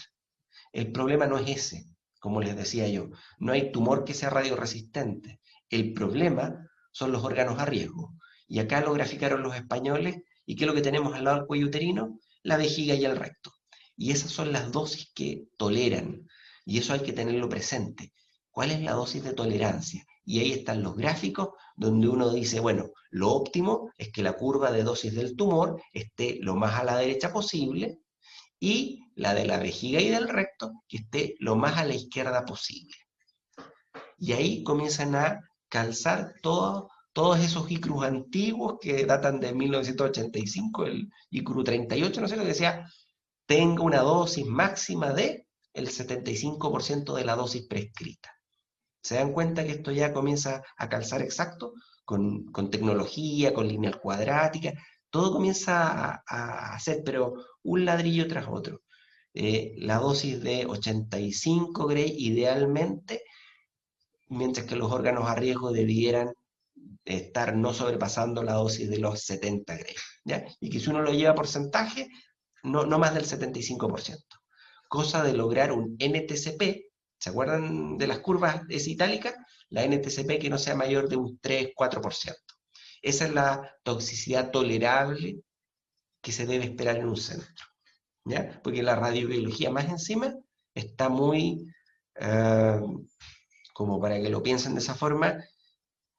El problema no es ese, como les decía yo. No hay tumor que sea radioresistente. El problema son los órganos a riesgo. Y acá lo graficaron los españoles. ¿Y qué es lo que tenemos al lado del cuello uterino? La vejiga y el recto. Y esas son las dosis que toleran. Y eso hay que tenerlo presente. ¿Cuál es la dosis de tolerancia? Y ahí están los gráficos donde uno dice, bueno, lo óptimo es que la curva de dosis del tumor esté lo más a la derecha posible, y la de la vejiga y del recto que esté lo más a la izquierda posible. Y ahí comienzan a calzar todos esos ICRUs antiguos que datan de 1985, el ICRU 38, no sé, lo que decía, tenga una dosis máxima de el 75% de la dosis prescrita. ¿Se dan cuenta que esto ya comienza a calzar exacto? Con tecnología, con lineal cuadrática, todo comienza a hacer, pero un ladrillo tras otro. La dosis de 85 Gray idealmente, mientras que los órganos a riesgo debieran estar no sobrepasando la dosis de los 70 Gray, ¿ya? Y que si uno lo lleva a porcentaje, no más del 75%. Cosa de lograr un NTCP, ¿se acuerdan de las curvas itálicas? La NTCP que no sea mayor de un 3-4%. Esa es la toxicidad tolerable que se debe esperar en un centro, ¿ya? Porque la radiobiología más encima está muy, eh, como para que lo piensen de esa forma,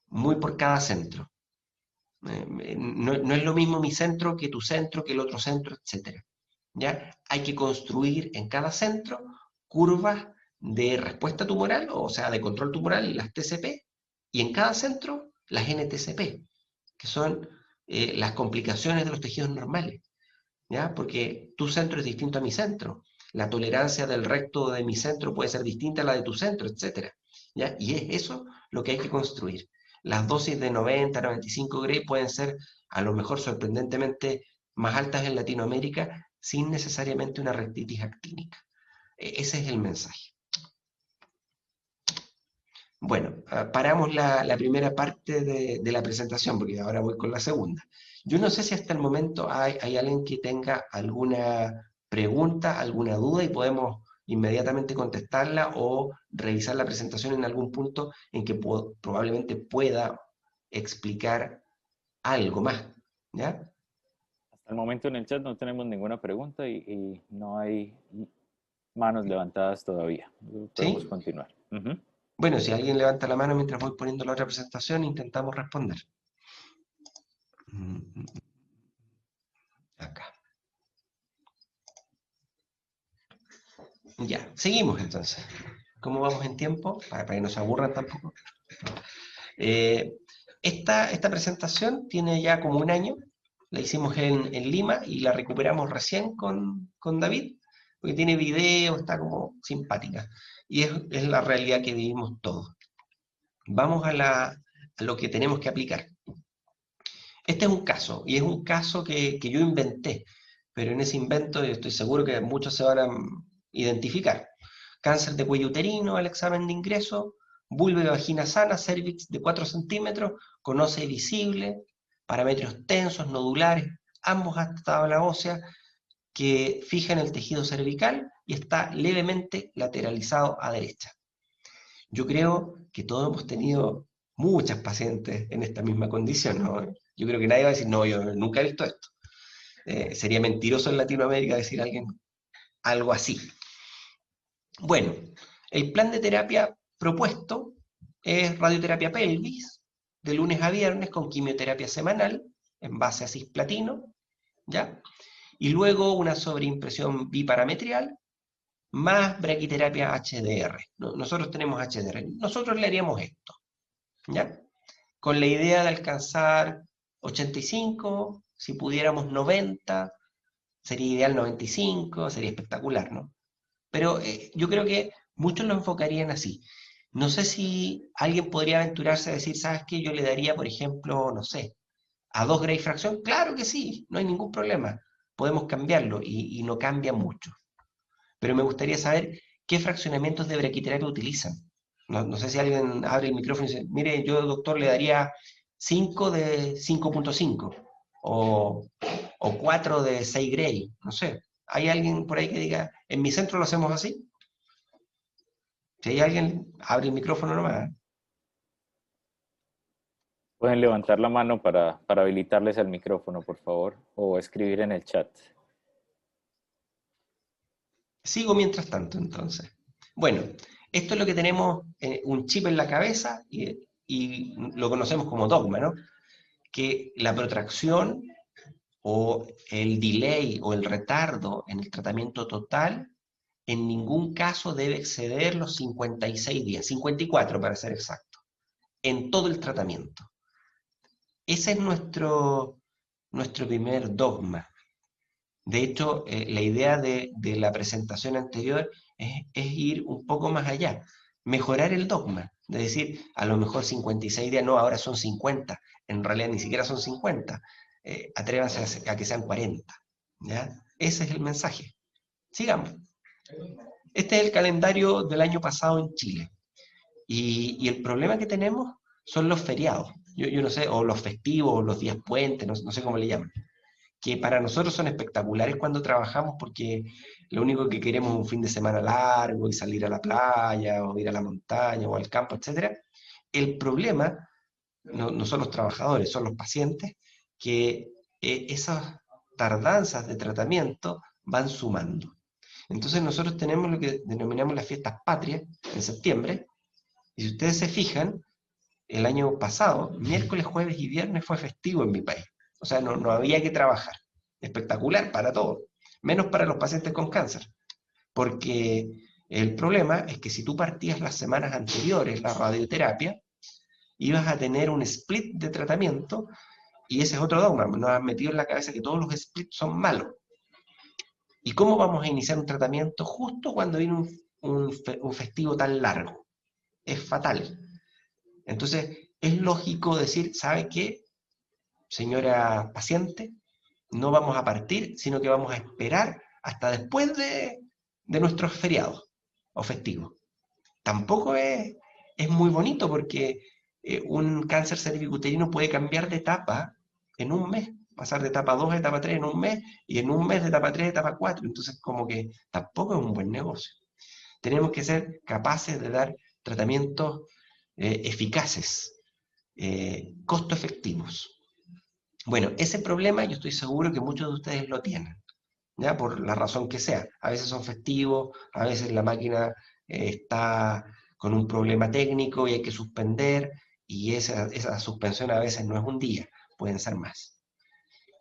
muy por cada centro. No es lo mismo mi centro que tu centro, que el otro centro, etc. ¿Ya? Hay que construir en cada centro curvas de respuesta tumoral, o sea, de control tumoral, las TCP, y en cada centro las NTCP, que son las complicaciones de los tejidos normales, ¿ya? Porque tu centro es distinto a mi centro, la tolerancia del recto de mi centro puede ser distinta a la de tu centro, etc. ¿Ya? Y es eso lo que hay que construir. Las dosis de 90, 95 Gray pueden ser a lo mejor sorprendentemente más altas en Latinoamérica sin necesariamente una rectitis actínica. Ese es el mensaje. Bueno, paramos la primera parte de la presentación porque ahora voy con la segunda. Yo no sé si hasta el momento hay alguien que tenga alguna pregunta, alguna duda y podemos inmediatamente contestarla o revisar la presentación en algún punto en que probablemente pueda explicar algo más, ¿ya? Hasta el momento en el chat no tenemos ninguna pregunta y no hay manos levantadas todavía. Podemos ¿Sí? continuar. Ujú. Bueno, si alguien levanta la mano mientras voy poniendo la otra presentación, intentamos responder. Acá. Ya, seguimos entonces. ¿Cómo vamos en tiempo? Para que no se aburran tampoco. Eh, esta presentación tiene ya como un año, la hicimos en Lima y la recuperamos recién con David, porque tiene video, está como simpática. Y es la realidad que vivimos todos. Vamos a lo que tenemos que aplicar. Este es un caso, y es un caso que yo inventé, pero en ese invento estoy seguro que muchos se van a identificar. Cáncer de cuello uterino, el examen de ingreso, vulva y vagina sana, cervix de 4 centímetros, con ósea visible, parametrios tensos, nodulares, ambos hasta tabla ósea, que fijan el tejido cervical y está levemente lateralizado a derecha. Yo creo que todos hemos tenido muchas pacientes en esta misma condición, ¿no? Yo creo que nadie va a decir, no, yo nunca he visto esto. Sería mentiroso en Latinoamérica decir a alguien algo así. Bueno, el plan de terapia propuesto es radioterapia pelvis, de lunes a viernes con quimioterapia semanal, en base a cisplatino, ¿ya? Y luego una sobreimpresión biparametrial, más braquiterapia HDR. Nosotros tenemos HDR. Nosotros le haríamos esto, ¿ya? Con la idea de alcanzar 85, si pudiéramos 90, sería ideal 95, sería espectacular, ¿no? Pero yo creo que muchos lo enfocarían así. No sé si alguien podría aventurarse a decir, ¿sabes qué? Yo le daría, por ejemplo, no sé, a 2 Gray fracción. Claro que sí, no hay ningún problema. Podemos cambiarlo y no cambia mucho. Pero me gustaría saber qué fraccionamientos de braquiterapia utilizan. No sé si alguien abre el micrófono y dice, mire, yo, doctor, le daría 5 de 5.5 o, o 4 de 6 Gray, no sé. ¿Hay alguien por ahí que diga, en mi centro lo hacemos así? Si hay alguien, abre el micrófono nomás. Pueden levantar la mano para habilitarles el micrófono, por favor, o escribir en el chat. Sigo mientras tanto, entonces. Bueno, esto es lo que tenemos, un chip en la cabeza y lo conocemos como dogma, ¿no? Que la protracción o el delay o el retardo en el tratamiento total en ningún caso debe exceder los 56 días, 54 para ser exacto, en todo el tratamiento. Ese es nuestro primer dogma. De hecho, la idea de la presentación anterior es ir un poco más allá, mejorar el dogma, de decir, a lo mejor 56 días, no, ahora son 50, en realidad ni siquiera son 50, atrévanse a que sean 40, ¿ya? Ese es el mensaje. Sigamos. Este es el calendario del año pasado en Chile, y el problema que tenemos son los feriados, yo no sé, o los festivos, o los días puentes, no sé cómo le llaman, que para nosotros son espectaculares cuando trabajamos porque lo único que queremos es un fin de semana largo y salir a la playa o ir a la montaña o al campo, etcétera. El problema no son los trabajadores, son los pacientes, que esas tardanzas de tratamiento van sumando. Entonces nosotros tenemos lo que denominamos las fiestas patrias en septiembre, y si ustedes se fijan, el año pasado, miércoles, jueves y viernes fue festivo en mi país. O sea, no había que trabajar. Espectacular para todos, menos para los pacientes con cáncer. Porque el problema es que si tú partías las semanas anteriores la radioterapia, ibas a tener un split de tratamiento, y ese es otro dogma. Nos han metido en la cabeza que todos los splits son malos. ¿Y cómo vamos a iniciar un tratamiento justo cuando viene un festivo tan largo? Es fatal. Entonces, es lógico decir, ¿sabe qué, señora paciente? No vamos a partir, sino que vamos a esperar hasta después de nuestros feriados o festivos. Tampoco es muy bonito porque un cáncer cervicuterino puede cambiar de etapa en un mes, pasar de etapa 2 a etapa 3 en un mes, y en un mes de etapa 3 a etapa 4. Entonces, como que tampoco es un buen negocio. Tenemos que ser capaces de dar tratamientos eficaces, costo efectivos. Bueno, ese problema yo estoy seguro que muchos de ustedes lo tienen, ¿ya? Por la razón que sea. A veces son festivos, a veces la máquina está con un problema técnico y hay que suspender, y esa suspensión a veces no es un día, pueden ser más.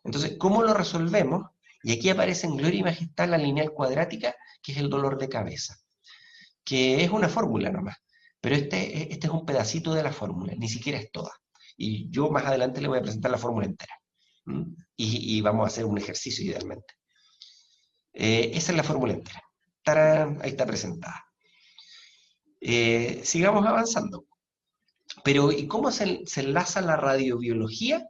Entonces, ¿cómo lo resolvemos? Y aquí aparece en gloria y majestad la lineal cuadrática, que es el dolor de cabeza, que es una fórmula nomás, pero este es un pedacito de la fórmula, ni siquiera es toda. Y yo más adelante le voy a presentar la fórmula entera. ¿Mm? Y vamos a hacer un ejercicio idealmente. Esa es la fórmula entera. ¡Tarán! Ahí está presentada. Sigamos avanzando. Pero, ¿y cómo se enlaza la radiobiología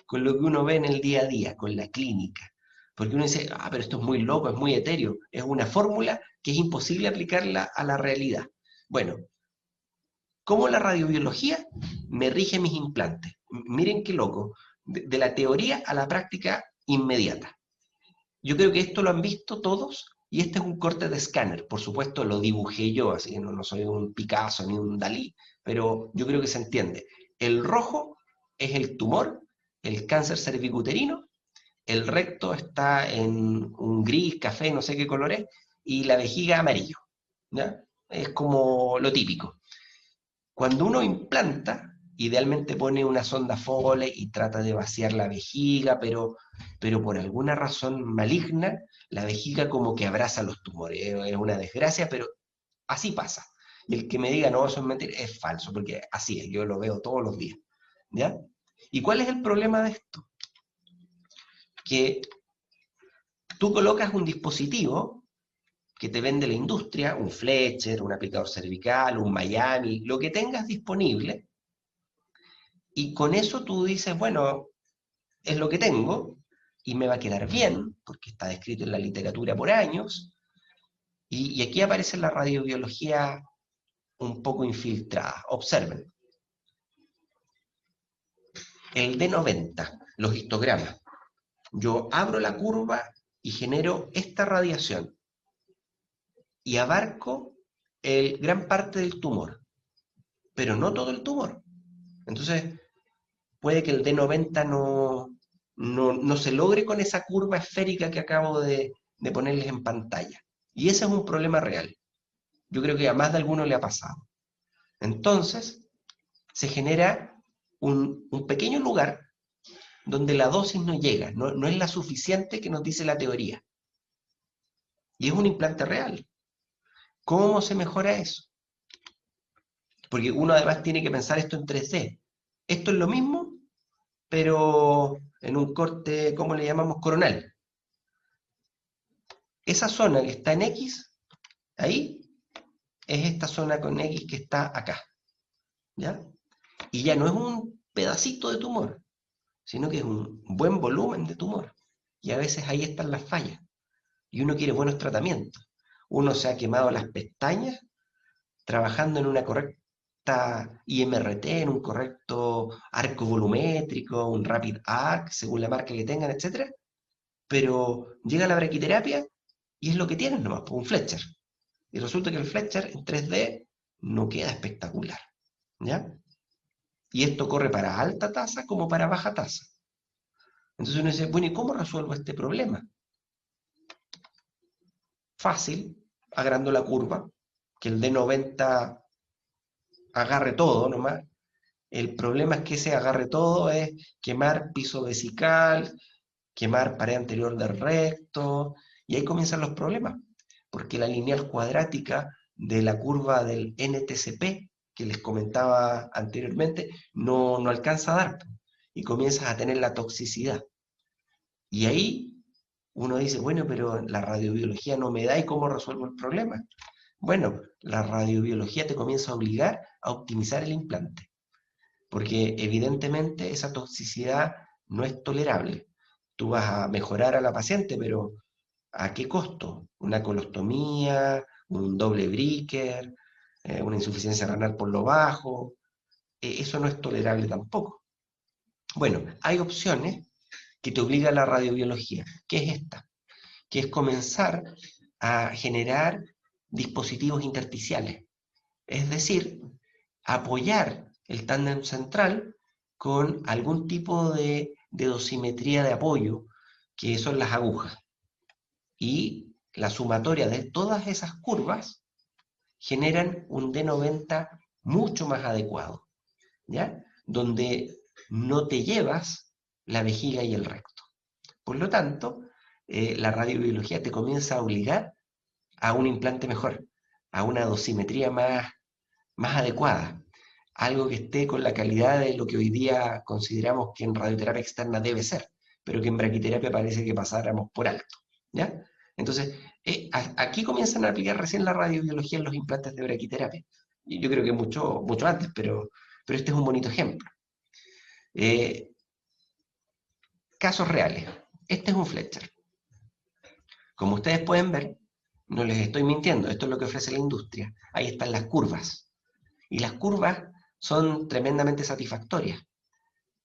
con lo que uno ve en el día a día, con la clínica? Porque uno dice, ah, pero esto es muy loco, es muy etéreo, es una fórmula que es imposible aplicarla a la realidad. Bueno, ¿cómo la radiobiología me rige mis implantes? Miren qué loco, de la teoría a la práctica inmediata. Yo creo que esto lo han visto todos, y este es un corte de escáner. Por supuesto lo dibujé yo, así que no soy un Picasso ni un Dalí, pero yo creo que se entiende. El rojo es el tumor, el cáncer cervicuterino, el recto está en un gris, café, no sé qué color es, y la vejiga amarillo, ¿ya? Es como lo típico. Cuando uno implanta, idealmente pone una sonda Foley y trata de vaciar la vejiga, pero por alguna razón maligna, la vejiga como que abraza los tumores. Es una desgracia, pero así pasa. Y el que me diga, no, eso es mentira, es falso, porque así es, yo lo veo todos los días. ¿Ya? ¿Y cuál es el problema de esto? Que tú colocas un dispositivo que te vende la industria, un Fletcher, un aplicador cervical, un Miami, lo que tengas disponible, y con eso tú dices, bueno, es lo que tengo, y me va a quedar bien, porque está descrito en la literatura por años, y aquí aparece la radiobiología un poco infiltrada. Observen, el D90, los histogramas. Yo abro la curva y genero esta radiación, y abarco gran parte del tumor, pero no todo el tumor. Entonces, puede que el D90 no se logre con esa curva esférica que acabo de ponerles en pantalla. Y ese es un problema real. Yo creo que a más de alguno le ha pasado. Entonces, se genera un pequeño lugar donde la dosis no llega, no es la suficiente que nos dice la teoría. Y es un implante real. ¿Cómo se mejora eso? Porque uno además tiene que pensar esto en 3D. Esto es lo mismo, pero en un corte, ¿cómo le llamamos? Coronal. Esa zona que está en X, ahí, es esta zona con X que está acá. ¿Ya? Y ya no es un pedacito de tumor, sino que es un buen volumen de tumor. Y a veces ahí están las fallas. Y uno quiere buenos tratamientos. Uno se ha quemado las pestañas trabajando en una correcta IMRT, en un correcto arco volumétrico, un rapid arc, según la marca que tengan, etcétera. Pero llega la braquiterapia y es lo que tienen nomás, un Fletcher. Y resulta que el Fletcher en 3D no queda espectacular. ¿Ya? Y esto corre para alta tasa como para baja tasa. Entonces uno dice, bueno, ¿y cómo resuelvo este problema? Fácil, agrando la curva, que el D90 agarre todo nomás. El problema es que ese agarre todo es quemar piso vesical, quemar pared anterior del recto, y ahí comienzan los problemas, porque la lineal cuadrática de la curva del NTCP, que les comentaba anteriormente, no alcanza a dar, y comienzas a tener la toxicidad. Y ahí uno dice, bueno, pero la radiobiología no me da, ¿y cómo resuelvo el problema? Bueno, la radiobiología te comienza a obligar a optimizar el implante, porque evidentemente esa toxicidad no es tolerable. Tú vas a mejorar a la paciente, pero ¿a qué costo? ¿Una colostomía, un doble Bricker, una insuficiencia renal por lo bajo? Eso no es tolerable tampoco. Bueno, hay opciones que te obliga la radiobiología. ¿Qué es esta? Que es comenzar a generar dispositivos intersticiales, es decir, apoyar el tándem central con algún tipo de dosimetría de apoyo, que son las agujas. Y la sumatoria de todas esas curvas generan un D90 mucho más adecuado, ¿ya? Donde no te llevas la vejiga y el recto. Por lo tanto, la radiobiología te comienza a obligar a un implante mejor, a una dosimetría más adecuada, algo que esté con la calidad de lo que hoy día consideramos que en radioterapia externa debe ser, pero que en braquiterapia parece que pasáramos por alto, ¿ya? Entonces, aquí comienzan a aplicar recién la radiobiología en los implantes de braquiterapia. Y yo creo que mucho antes, pero este es un bonito ejemplo. Eh, Casos reales. Este es un Fletcher. Como ustedes pueden ver, no les estoy mintiendo, esto es lo que ofrece la industria. Ahí están las curvas. Y las curvas son tremendamente satisfactorias.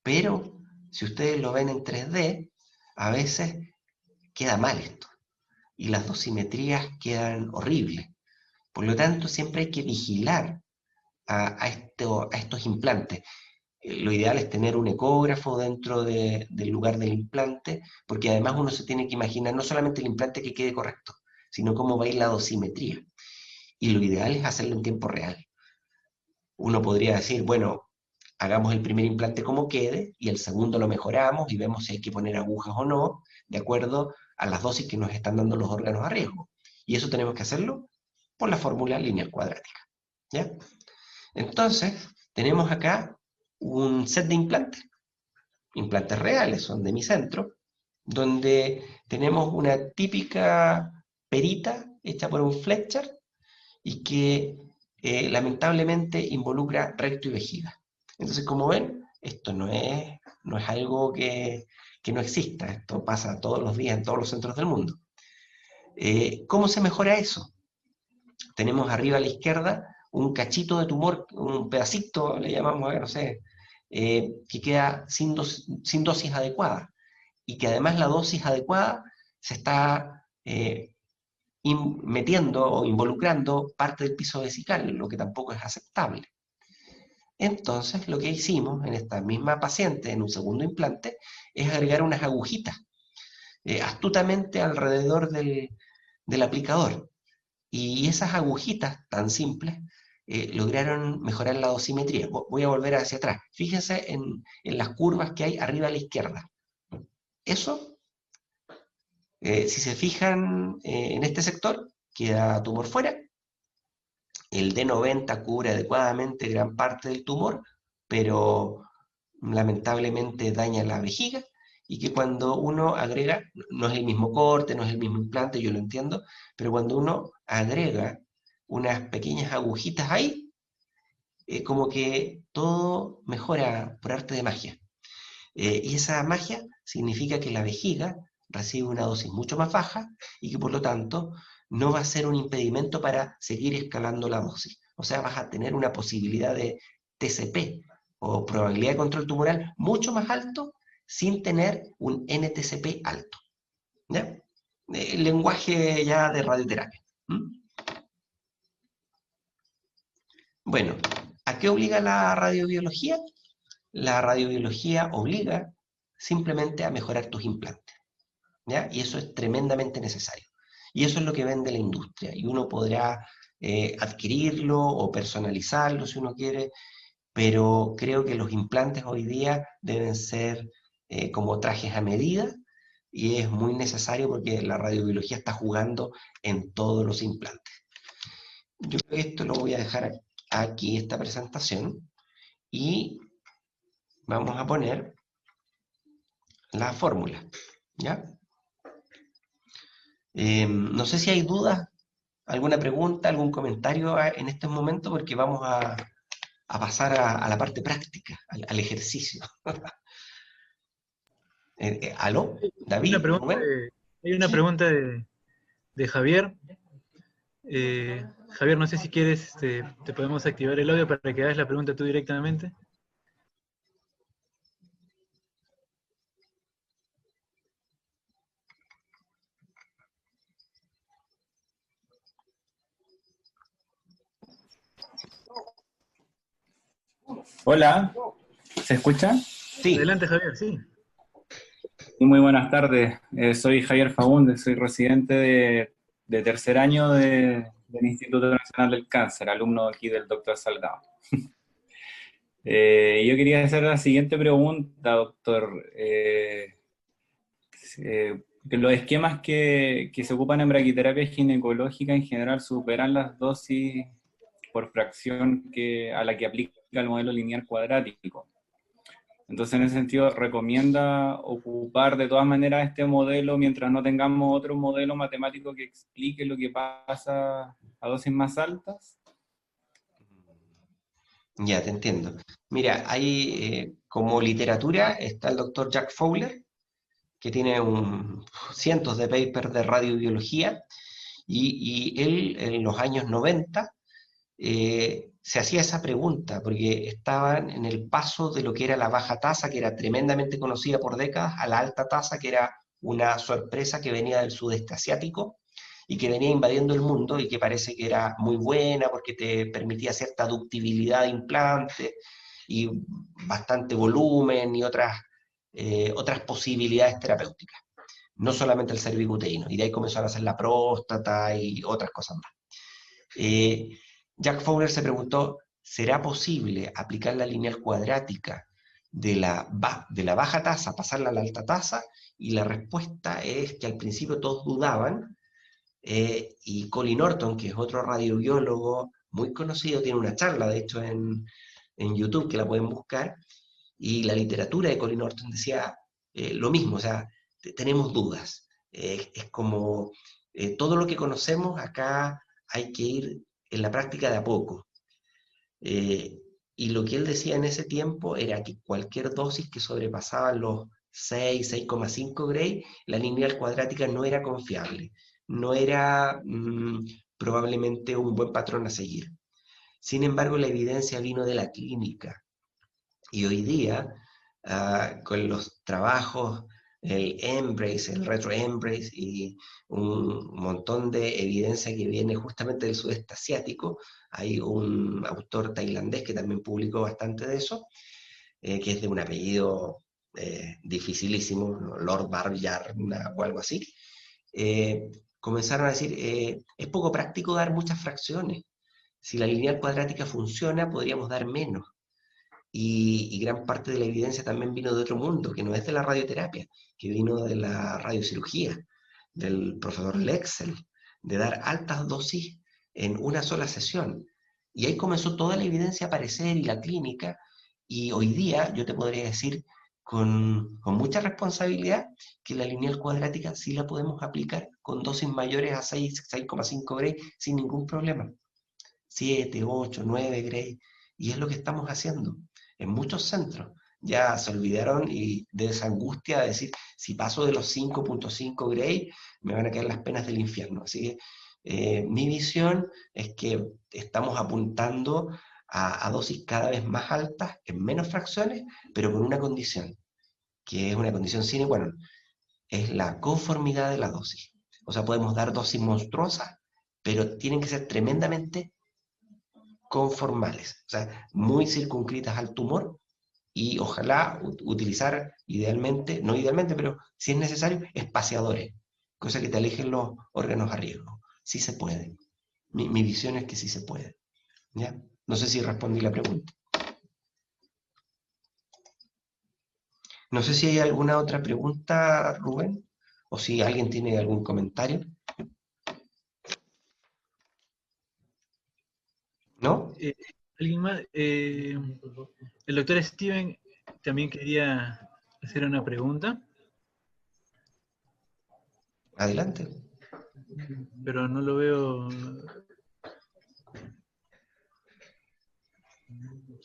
Pero si ustedes lo ven en 3D, a veces queda mal esto. Y las dosimetrías quedan horribles. Por lo tanto, siempre hay que vigilar a estos implantes. Lo ideal es tener un ecógrafo dentro del lugar del implante, porque además uno se tiene que imaginar no solamente el implante que quede correcto, sino cómo va a ir la dosimetría. Y lo ideal es hacerlo en tiempo real. Uno podría decir, bueno, hagamos el primer implante como quede y el segundo lo mejoramos y vemos si hay que poner agujas o no, de acuerdo a las dosis que nos están dando los órganos a riesgo. Y eso tenemos que hacerlo por la fórmula lineal cuadrática. ¿Ya? Entonces, tenemos acá un set de implantes reales, son de mi centro, donde tenemos una típica perita hecha por un Fletcher y que lamentablemente involucra recto y vejiga. Entonces, como ven, esto no es algo que no exista, esto pasa todos los días en todos los centros del mundo. ¿Cómo se mejora eso? Tenemos arriba a la izquierda un cachito de tumor, un pedacito, le llamamos, no sé, que queda sin dosis adecuada y que además la dosis adecuada se está metiendo o involucrando parte del piso vesical, lo que tampoco es aceptable. Entonces, lo que hicimos en esta misma paciente, en un segundo implante, es agregar unas agujitas astutamente alrededor del aplicador. Y esas agujitas tan simples lograron mejorar la dosimetría. Voy a volver hacia atrás. Fíjense en las curvas que hay arriba a la izquierda. Eso, si se fijan en este sector, queda tumor fuera. El D90 cubre adecuadamente gran parte del tumor, pero lamentablemente daña la vejiga y que cuando uno agrega, no es el mismo corte, no es el mismo implante, yo lo entiendo, pero cuando uno agrega unas pequeñas agujitas ahí, como que todo mejora por arte de magia. Y esa magia significa que la vejiga recibe una dosis mucho más baja y que por lo tanto no va a ser un impedimento para seguir escalando la dosis. O sea, vas a tener una posibilidad de TCP o probabilidad de control tumoral mucho más alto sin tener un NTCP alto. ¿Ya? El lenguaje ya de radioterapia. ¿Mm? Bueno, ¿a qué obliga la radiobiología? La radiobiología obliga simplemente a mejorar tus implantes, ¿ya? Y eso es tremendamente necesario. Y eso es lo que vende la industria. Y uno podrá adquirirlo o personalizarlo si uno quiere, pero creo que los implantes hoy día deben ser como trajes a medida y es muy necesario porque la radiobiología está jugando en todos los implantes. Yo creo que esto lo voy a dejar aquí, esta presentación, y vamos a poner la fórmula, ¿ya? No sé si hay dudas, alguna pregunta, algún comentario en este momento, porque vamos a pasar a la parte práctica, al ejercicio. ¿Aló? Hay una ¿David? pregunta ¿Rubén? hay una Sí, pregunta de Javier. Javier, no sé si quieres, te podemos activar el audio para que hagas la pregunta tú directamente. Hola, ¿se escucha? sí. Adelante, Javier, sí. Y muy buenas tardes. Soy Javier Faúndez, soy residente de tercer año del Instituto Nacional del Cáncer, alumno aquí del doctor Salgado. Yo quería hacer la siguiente pregunta, doctor. Que los esquemas que se ocupan en braquiterapia ginecológica en general superan las dosis por fracción a la que aplica el modelo lineal cuadrático. Entonces, en ese sentido, recomienda ocupar de todas maneras este modelo mientras no tengamos otro modelo matemático que explique lo que pasa a dosis más altas. Ya, te entiendo. Mira, hay como literatura está el doctor Jack Fowler, que tiene cientos de papers de radiobiología, y él en los años 90 se hacía esa pregunta, porque estaban en el paso de lo que era la baja tasa, que era tremendamente conocida por décadas, a la alta tasa, que era una sorpresa que venía del sudeste asiático y que venía invadiendo el mundo y que parece que era muy buena porque te permitía cierta ductibilidad de implante. y bastante volumen y otras posibilidades terapéuticas. No solamente el cervicuterino, y de ahí comenzaron a hacer la próstata y otras cosas más. Jack Fowler se preguntó, ¿será posible aplicar la lineal cuadrática de la baja tasa, pasarla a la alta tasa? Y la respuesta es que al principio todos dudaban, y Colin Orton, que es otro radiobiólogo muy conocido, tiene una charla, de hecho, en YouTube, que la pueden buscar, y la literatura de Colin Orton decía lo mismo, o sea, tenemos dudas. Es como todo lo que conocemos acá hay que ir en la práctica de a poco. Y lo que él decía en ese tiempo era que cualquier dosis que sobrepasaba los 6,5 Gray, la lineal cuadrática no era confiable, no era probablemente un buen patrón a seguir. Sin embargo, la evidencia vino de la clínica. Y hoy día, con los trabajos, el Embrace, el Retro Embrace y un montón de evidencia que viene justamente del sudeste asiático, hay un autor tailandés que también publicó bastante de eso, que es de un apellido dificilísimo, Lord Barjarna o algo así. Comenzaron a decir, es poco práctico dar muchas fracciones. Si la lineal cuadrática funciona, podríamos dar menos. Y gran parte de la evidencia también vino de otro mundo, que no es de la radioterapia, que vino de la radiocirugía, del profesor Lexel, de dar altas dosis en una sola sesión. Y ahí comenzó toda la evidencia a aparecer y la clínica, y hoy día yo te podría decir con mucha responsabilidad que la lineal cuadrática sí la podemos aplicar con dosis mayores a 6,5 Gray sin ningún problema. 7, 8, 9 Gray, y es lo que estamos haciendo en muchos centros. Ya se olvidaron y de esa angustia de decir, si paso de los 5,5 Gray, me van a caer las penas del infierno. Así que mi visión es que estamos apuntando a dosis cada vez más altas, en menos fracciones, pero con una condición, que es una condición sine qua non, es la conformidad de la dosis. O sea, podemos dar dosis monstruosas, pero tienen que ser tremendamente conformales, o sea, muy circunscritas al tumor, y ojalá utilizar idealmente, no idealmente, pero si es necesario, espaciadores, cosa que te alejen los órganos a riesgo. Sí se puede. Mi visión es que sí se puede. ¿Ya? No sé si respondí la pregunta. No sé si hay alguna otra pregunta, Rubén, o si alguien tiene algún comentario. ¿No? ¿Alguien más? El doctor Steven también quería hacer una pregunta, Adelante. pero no lo veo.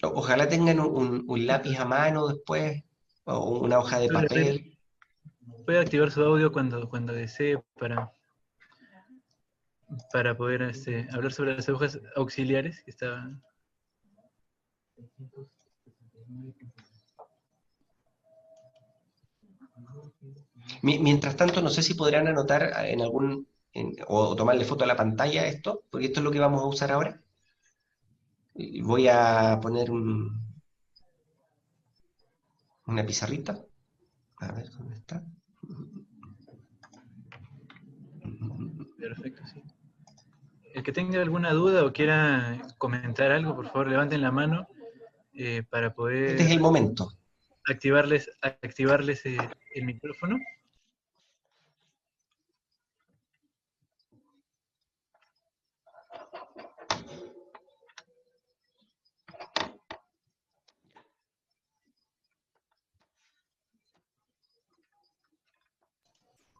Ojalá tengan un lápiz a mano después, o una hoja de papel. Puede activar su audio cuando desee para poder hablar sobre las agujas auxiliares que está. Mientras tanto, no sé si podrán anotar o tomarle foto a la pantalla a esto, porque esto es lo que vamos a usar ahora. Y voy a poner una pizarrita. A ver, ¿dónde está? Perfecto, sí. El que tenga alguna duda o quiera comentar algo, por favor, levanten la mano para Este es el poder momento. activarles el micrófono.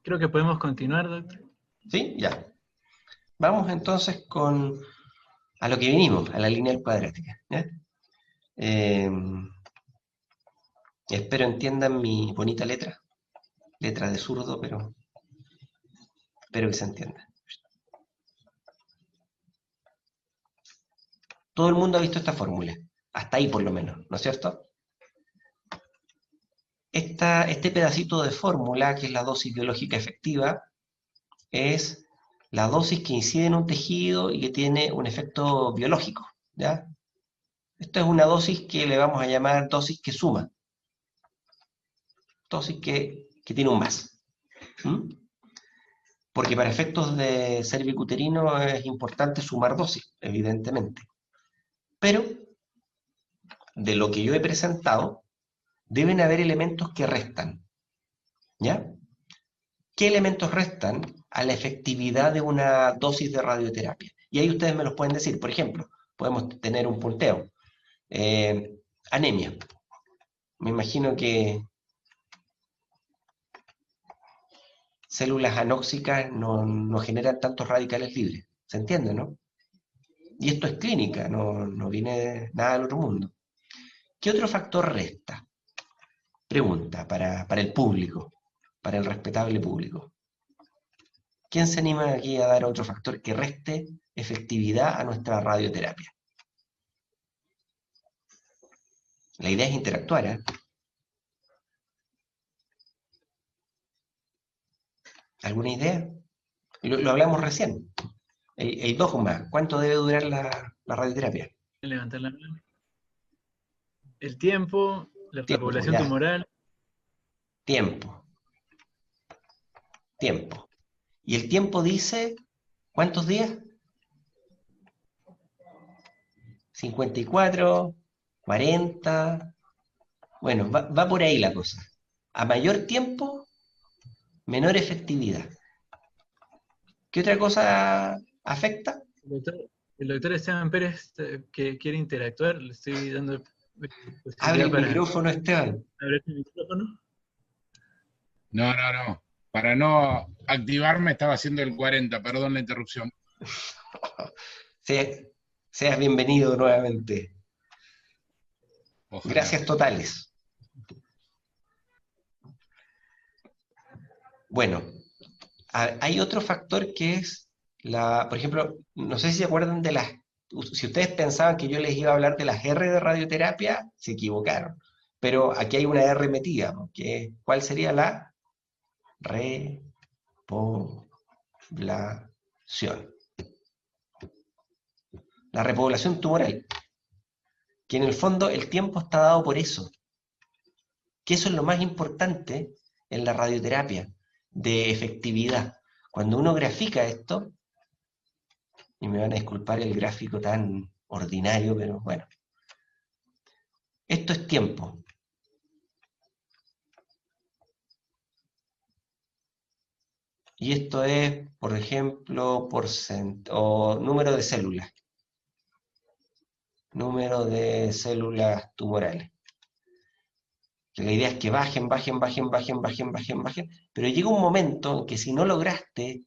Creo que podemos continuar, doctor. ¿Sí? Ya. Vamos entonces a lo que vinimos, a la lineal cuadrática. ¿Ya? Espero entiendan mi bonita letra de zurdo, pero espero que se entienda. Todo el mundo ha visto esta fórmula, hasta ahí por lo menos, ¿no es cierto? Este pedacito de fórmula, que es la dosis biológica efectiva, es la dosis que incide en un tejido y que tiene un efecto biológico, ¿ya? Esto es una dosis que le vamos a llamar dosis que suma, dosis que tiene un más. ¿Mm? Porque para efectos de cervicuterino es importante sumar dosis, evidentemente. Pero de lo que yo he presentado, deben haber elementos que restan. ¿Ya? ¿Qué elementos restan a la efectividad de una dosis de radioterapia? Y ahí ustedes me los pueden decir. Por ejemplo, podemos tener un punteo. Anemia. Me imagino que células anóxicas no generan tantos radicales libres. ¿Se entiende, no? Y esto es clínica, no viene nada del otro mundo. ¿Qué otro factor resta? Pregunta para el público, para el respetable público. ¿Quién se anima aquí a dar otro factor que reste efectividad a nuestra radioterapia? La idea es interactuar, ¿eh? ¿Alguna idea? Lo hablamos recién. El dogma, ¿cuánto debe durar la radioterapia? Levantar la mano. El tiempo, la Tiempo, repoblación ya. tumoral. Tiempo, tiempo. ¿Y el tiempo dice cuántos días? 54, 40. Bueno, va por ahí la cosa. A mayor tiempo, menor efectividad. ¿Qué otra cosa afecta? El doctor Esteban Pérez, que quiere interactuar, le estoy dando Abre posibilidad el para micrófono, Esteban. abrir el micrófono. No, no, no. Para no activarme estaba haciendo el 40, perdón la interrupción. Seas bienvenido nuevamente. Ojalá. Gracias totales. Bueno, hay otro factor que es por ejemplo, no sé si se acuerdan si ustedes pensaban que yo les iba a hablar de las R de radioterapia, se equivocaron. Pero aquí hay una R metida, ¿no? ¿Cuál sería la repoblación? La repoblación tumoral, que en el fondo el tiempo está dado por eso, que eso es lo más importante en la radioterapia, de efectividad. Cuando uno grafica esto, y me van a disculpar el gráfico tan ordinario, pero bueno, esto es tiempo. Y esto es, por ejemplo, número de células. Número de células tumorales. Que la idea es que bajen, bajen, bajen, bajen, bajen, bajen, bajen, pero llega un momento en que si no lograste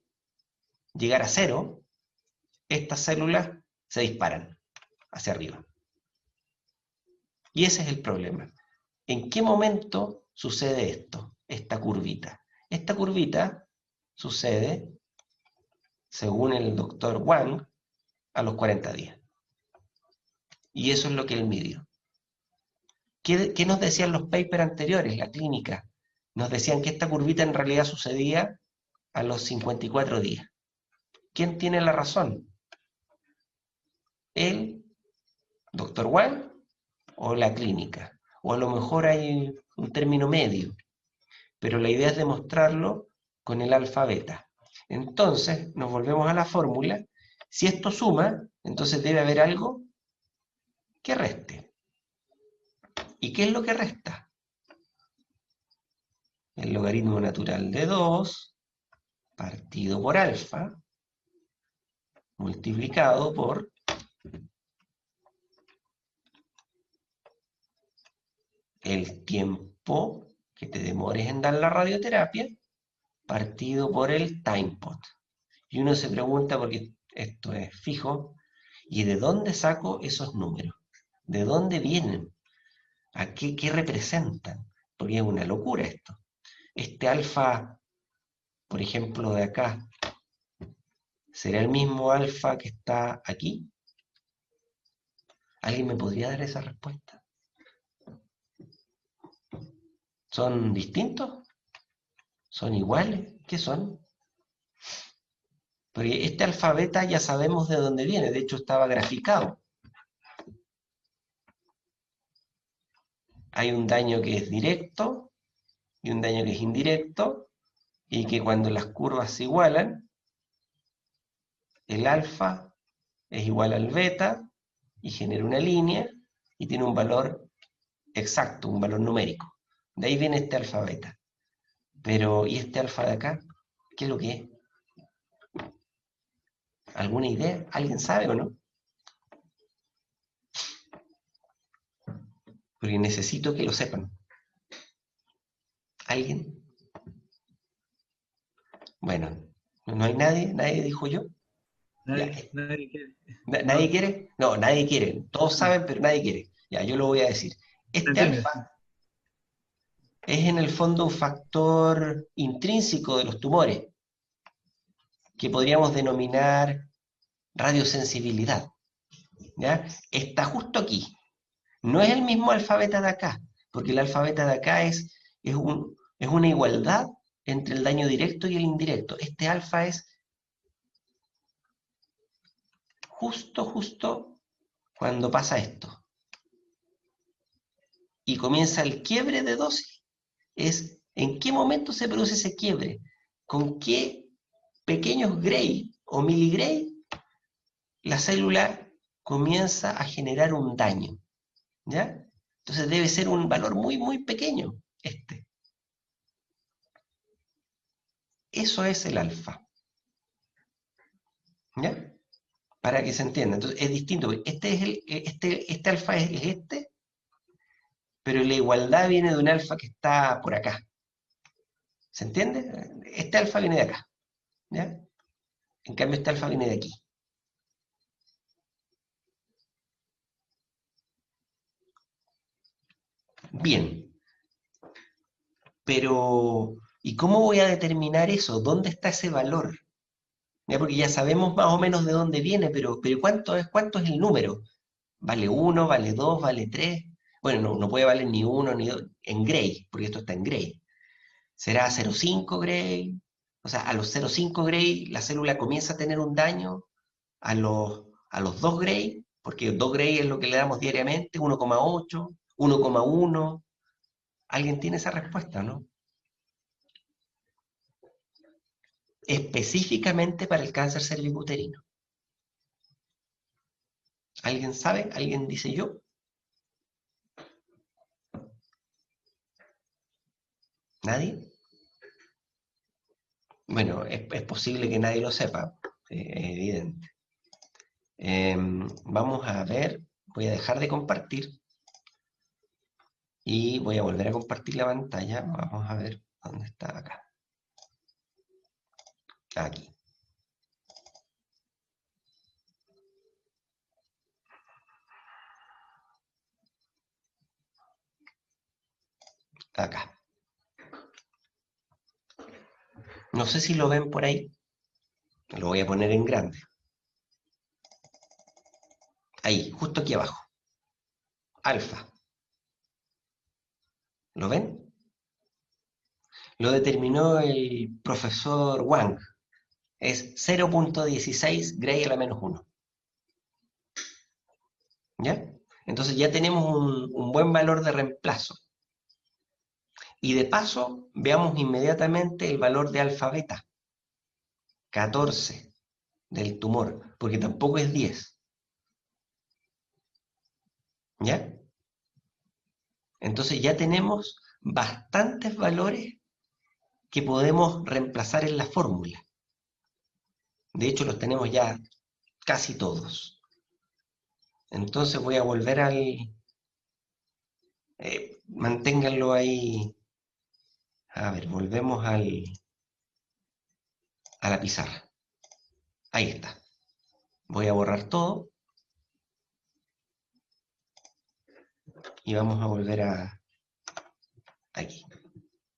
llegar a cero, estas células se disparan hacia arriba. Y ese es el problema. ¿En qué momento sucede esto? Esta curvita. Esta curvita sucede, según el doctor Wang, a los 40 días. Y eso es lo que él midió. ¿Qué nos decían los papers anteriores, la clínica? Nos decían que esta curvita en realidad sucedía a los 54 días. ¿Quién tiene la razón? ¿El doctor Wang o la clínica? O a lo mejor hay un término medio, pero la idea es demostrarlo con el alfa beta. Entonces, nos volvemos a la fórmula. Si esto suma, entonces debe haber algo que reste. ¿Y qué es lo que resta? El logaritmo natural de 2 partido por alfa multiplicado por el tiempo que te demores en dar la radioterapia partido por el time pot. Y uno se pregunta, porque esto es fijo, ¿y de dónde saco esos números? ¿De dónde vienen? ¿A qué representan? Porque es una locura esto. Este alfa, por ejemplo, de acá, ¿será el mismo alfa que está aquí? ¿Alguien me podría dar esa respuesta? ¿Son distintos? ¿Son iguales? ¿Qué son? Porque este alfa beta ya sabemos de dónde viene, de hecho estaba graficado. hay un daño que es directo y un daño que es indirecto, y que cuando las curvas se igualan, el alfa es igual al beta, y genera una línea, y tiene un valor exacto, un valor numérico. De ahí viene este alfa beta. Pero, ¿y este alfa de acá? ¿Qué es lo que es? ¿Alguna idea? ¿Alguien sabe o no? Porque necesito que lo sepan. ¿Alguien? Bueno, ¿no hay nadie? ¿Nadie dijo yo? Ya, Nadie quiere. ¿nadie No, quiere? No, nadie quiere. Todos no, saben, pero nadie quiere. Ya, yo lo voy a decir. se Este entiende. alfa es en el fondo un factor intrínseco de los tumores, que podríamos denominar radiosensibilidad. ¿Ya? Está justo aquí. No es el mismo alfa beta de acá, porque el alfa beta de acá es una igualdad entre el daño directo y el indirecto. Este alfa es justo cuando pasa esto. Y comienza el quiebre de dosis. Es en qué momento se produce ese quiebre, con qué pequeños gray o miligray la célula comienza a generar un daño. ¿Ya? Entonces debe ser un valor muy pequeño este. Eso es el alfa. ¿Ya? Para que se entienda. Entonces es distinto. Este alfa es este, pero la igualdad viene de un alfa que está por acá. ¿Se entiende? Este alfa viene de acá. ¿Ya? En cambio, este alfa viene de aquí. Bien. Pero, ¿y cómo voy a determinar eso? ¿Dónde está ese valor? ¿Ya? Porque ya sabemos más o menos de dónde viene, pero ¿cuánto es el número? ¿Vale 1, vale 2, vale 3? Bueno, no puede valer ni 1 ni 2 en gray, porque esto está en gray. ¿Será 0,5 gray? O sea, a los 0,5 gray la célula comienza a tener un daño, a los 2 gray, porque 2 gray es lo que le damos diariamente, 1,8, 1,1. ¿Alguien tiene esa respuesta, no? Específicamente para el cáncer cervicuterino. ¿Alguien sabe? ¿Alguien dice yo? ¿Nadie? Bueno, es posible que nadie lo sepa, es evidente. Vamos a ver, voy a dejar de compartir y voy a volver a compartir la pantalla. Vamos a ver dónde está acá. Aquí. Acá. No sé si lo ven por ahí. Lo voy a poner en grande. Ahí, justo aquí abajo. Alfa. ¿Lo ven? Lo determinó el profesor Wang. Es 0,16 gray a la menos 1. ¿Ya? Entonces ya tenemos un buen valor de reemplazo. Y de paso, veamos inmediatamente el valor de alfa beta. 14 del tumor, porque tampoco es 10. ¿Ya? Entonces ya tenemos bastantes valores que podemos reemplazar en la fórmula. De hecho, los tenemos ya casi todos. Entonces voy a volver al... manténganlo ahí. A ver, volvemos a la pizarra. Ahí está. Voy a borrar todo. Y vamos a volver a... aquí.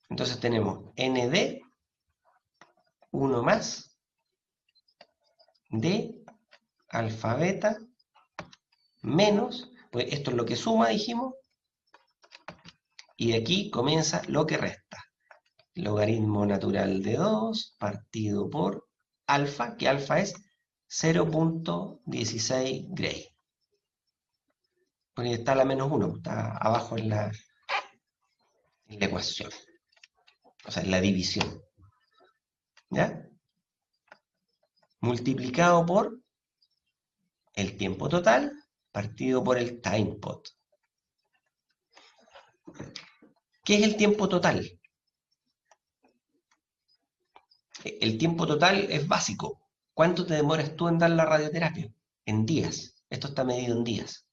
Entonces tenemos ND, 1 más, D, alfa beta, menos, pues esto es lo que suma, dijimos, y de aquí comienza lo que resta. Logaritmo natural de 2 partido por alfa, que alfa es 0,16 gray. Porque está la menos 1, está abajo en la en la ecuación, o sea, en la división, ¿ya? Multiplicado por el tiempo total partido por el time pot. ¿Qué es el tiempo total? El tiempo total es básico. ¿Cuánto te demoras tú en dar la radioterapia? En días. Esto está medido en días.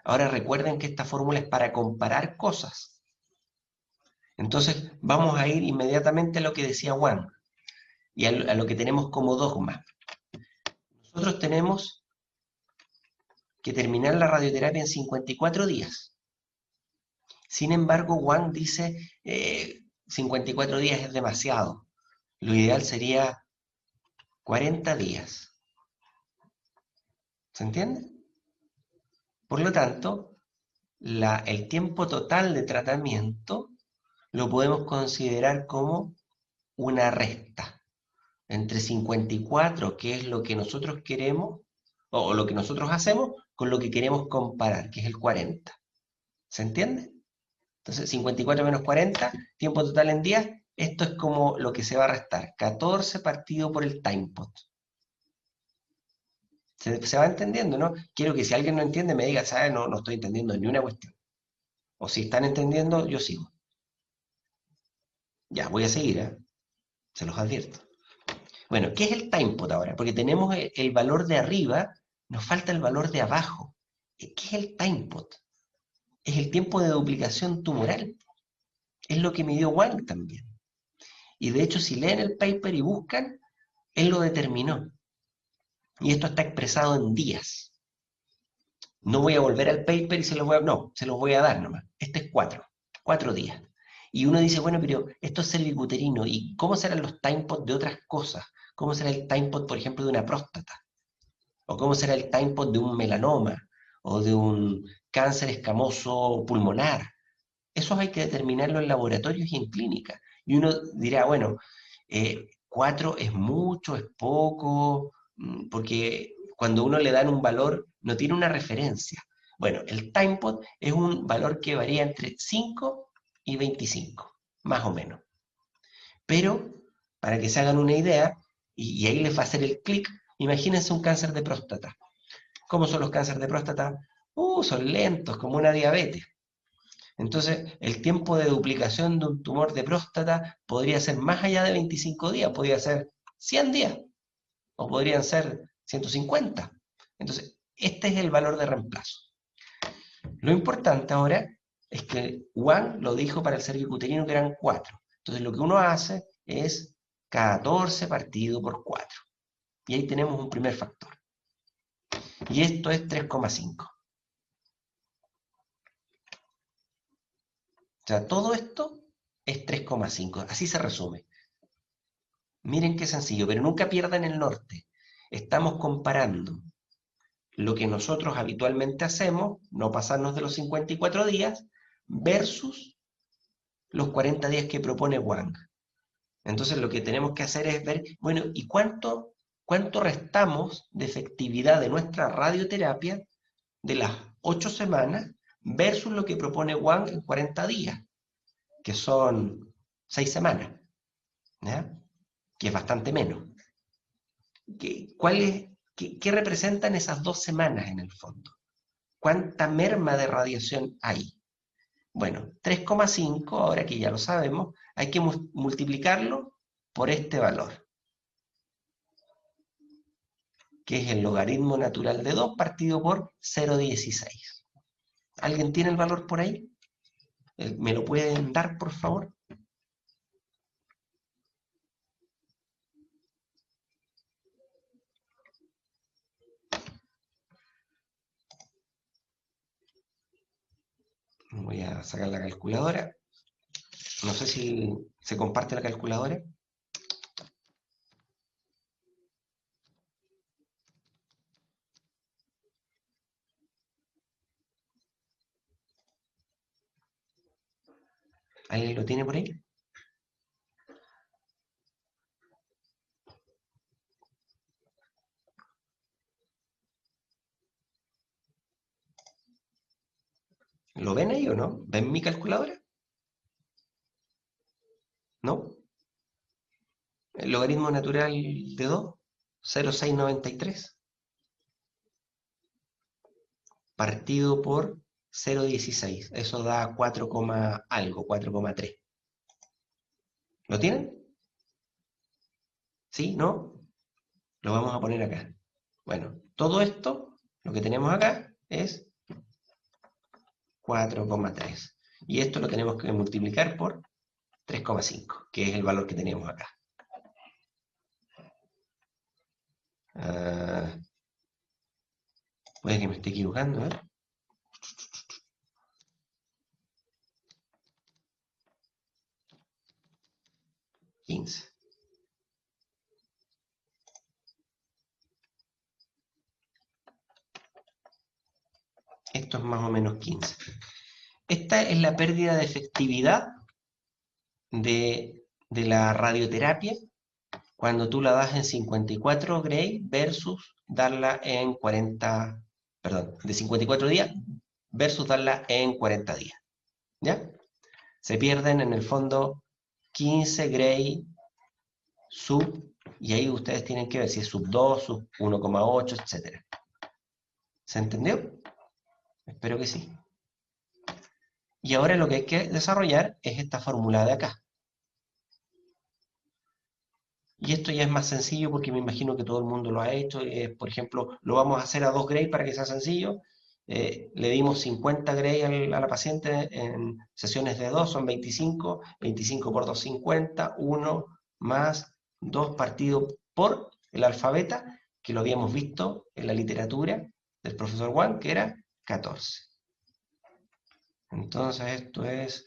Ahora recuerden que esta fórmula es para comparar cosas. Entonces vamos a ir inmediatamente a lo que decía Juan y a lo que tenemos como dogma. Nosotros tenemos que terminar la radioterapia en 54 días. Sin embargo, Juan dice 54 días es demasiado. Lo ideal sería 40 días. ¿Se entiende? Por lo tanto, el tiempo total de tratamiento lo podemos considerar como una resta entre 54, que es lo que nosotros queremos, o lo que nosotros hacemos, con lo que queremos comparar, que es el 40. ¿Se entiende? Entonces, 54 menos 40, tiempo total en días, esto es como lo que se va a restar, 14 partido por el time pot. Se va entendiendo, ¿no? Quiero que si alguien no entiende me diga, ¿sabes? No estoy entendiendo ni una cuestión. O si están entendiendo, yo sigo. Ya, voy a seguir, ¿eh? Se los advierto. Bueno, ¿qué es el time pot ahora? Porque tenemos el valor de arriba, nos falta el valor de abajo. ¿Qué es el time pot? Es el tiempo de duplicación tumoral. Es lo que midió Wang también. Y de hecho, si leen el paper y buscan, él lo determinó. Y esto está expresado en días. No voy a volver al paper y se los voy a... No, se los voy a dar nomás. Este es 4 días. Y uno dice, bueno, pero esto es cervicuterino. ¿Y cómo serán los time pots de otras cosas? ¿Cómo será el time pot, por ejemplo, de una próstata? ¿O cómo será el time pot de un melanoma? ¿O de un cáncer escamoso pulmonar? Eso hay que determinarlo en laboratorios y en clínica. Y uno dirá, bueno, 4 es mucho, es poco, porque cuando uno le dan un valor, no tiene una referencia. Bueno, el time pot es un valor que varía entre 5 y 25, más o menos. Pero, para que se hagan una idea, y ahí les va a hacer el clic, imagínense un cáncer de próstata. ¿Cómo son los cánceres de próstata? Son lentos, como una diabetes. Entonces, el tiempo de duplicación de un tumor de próstata podría ser más allá de 25 días, podría ser 100 días, o podrían ser 150. Entonces, este es el valor de reemplazo. Lo importante ahora es que Juan lo dijo para el cervicuterino que eran 4. Entonces, lo que uno hace es 14 partido por 4. Y ahí tenemos un primer factor. Y esto es 3,5. O sea, todo esto es 3,5. Así se resume. Miren qué sencillo, pero nunca pierdan el norte. Estamos comparando lo que nosotros habitualmente hacemos, no pasarnos de los 54 días, versus los 40 días que propone Wang. Entonces lo que tenemos que hacer es ver, bueno, ¿y cuánto restamos de efectividad de nuestra radioterapia de las 8 semanas versus lo que propone Wang en 40 días, que son 6 semanas, ¿ya? Que es bastante menos. ¿Qué representan esas 2 semanas en el fondo? ¿Cuánta merma de radiación hay? Bueno, 3,5, ahora que ya lo sabemos, hay que multiplicarlo por este valor, que es el logaritmo natural de 2 partido por 0,16. ¿Alguien tiene el valor por ahí? ¿Me lo pueden dar, por favor? Voy a sacar la calculadora. No sé si se comparte la calculadora. ¿Alguien lo tiene por ahí? ¿Lo ven ahí o no? ¿Ven mi calculadora? ¿No? El logaritmo natural de 2, 0,693, partido por 0,16. Eso da 4, algo, 4,3. ¿Lo tienen? ¿Sí? ¿No? Lo vamos a poner acá. Bueno, todo esto, lo que tenemos acá, es 4,3. Y esto lo tenemos que multiplicar por 3,5, que es el valor que teníamos acá. Puede que me esté equivocando, ¿eh? $15. Esto es más o menos 15. Esta es la pérdida de efectividad de la radioterapia cuando tú la das en 54 Gray versus darla en 40, perdón, de 54 días versus darla en 40 días. ¿Ya? Se pierden en el fondo 15 Gray sub, y ahí ustedes tienen que ver si es sub 2, sub 1,8, etc. ¿Se entendió? Espero que sí. Y ahora lo que hay que desarrollar es esta fórmula de acá. Y esto ya es más sencillo porque me imagino que todo el mundo lo ha hecho. Por ejemplo, lo vamos a hacer a 2 Gray para que sea sencillo. Le dimos 50 Gray a la paciente en sesiones de 2, son 25. 25 por 2, 50. 1 más 2 partido por el alfa beta, que lo habíamos visto en la literatura del profesor Wang, que era 14. Entonces esto es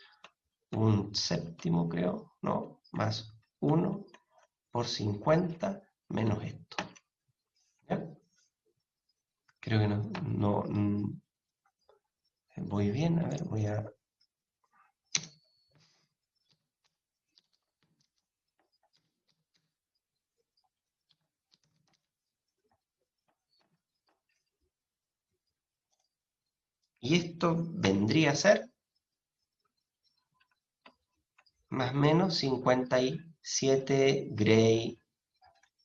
un séptimo, creo, ¿no? Más 1 por 50 menos esto. ¿Ya? Creo que no voy bien, a ver, voy a... Y esto vendría a ser más o menos 57 Gray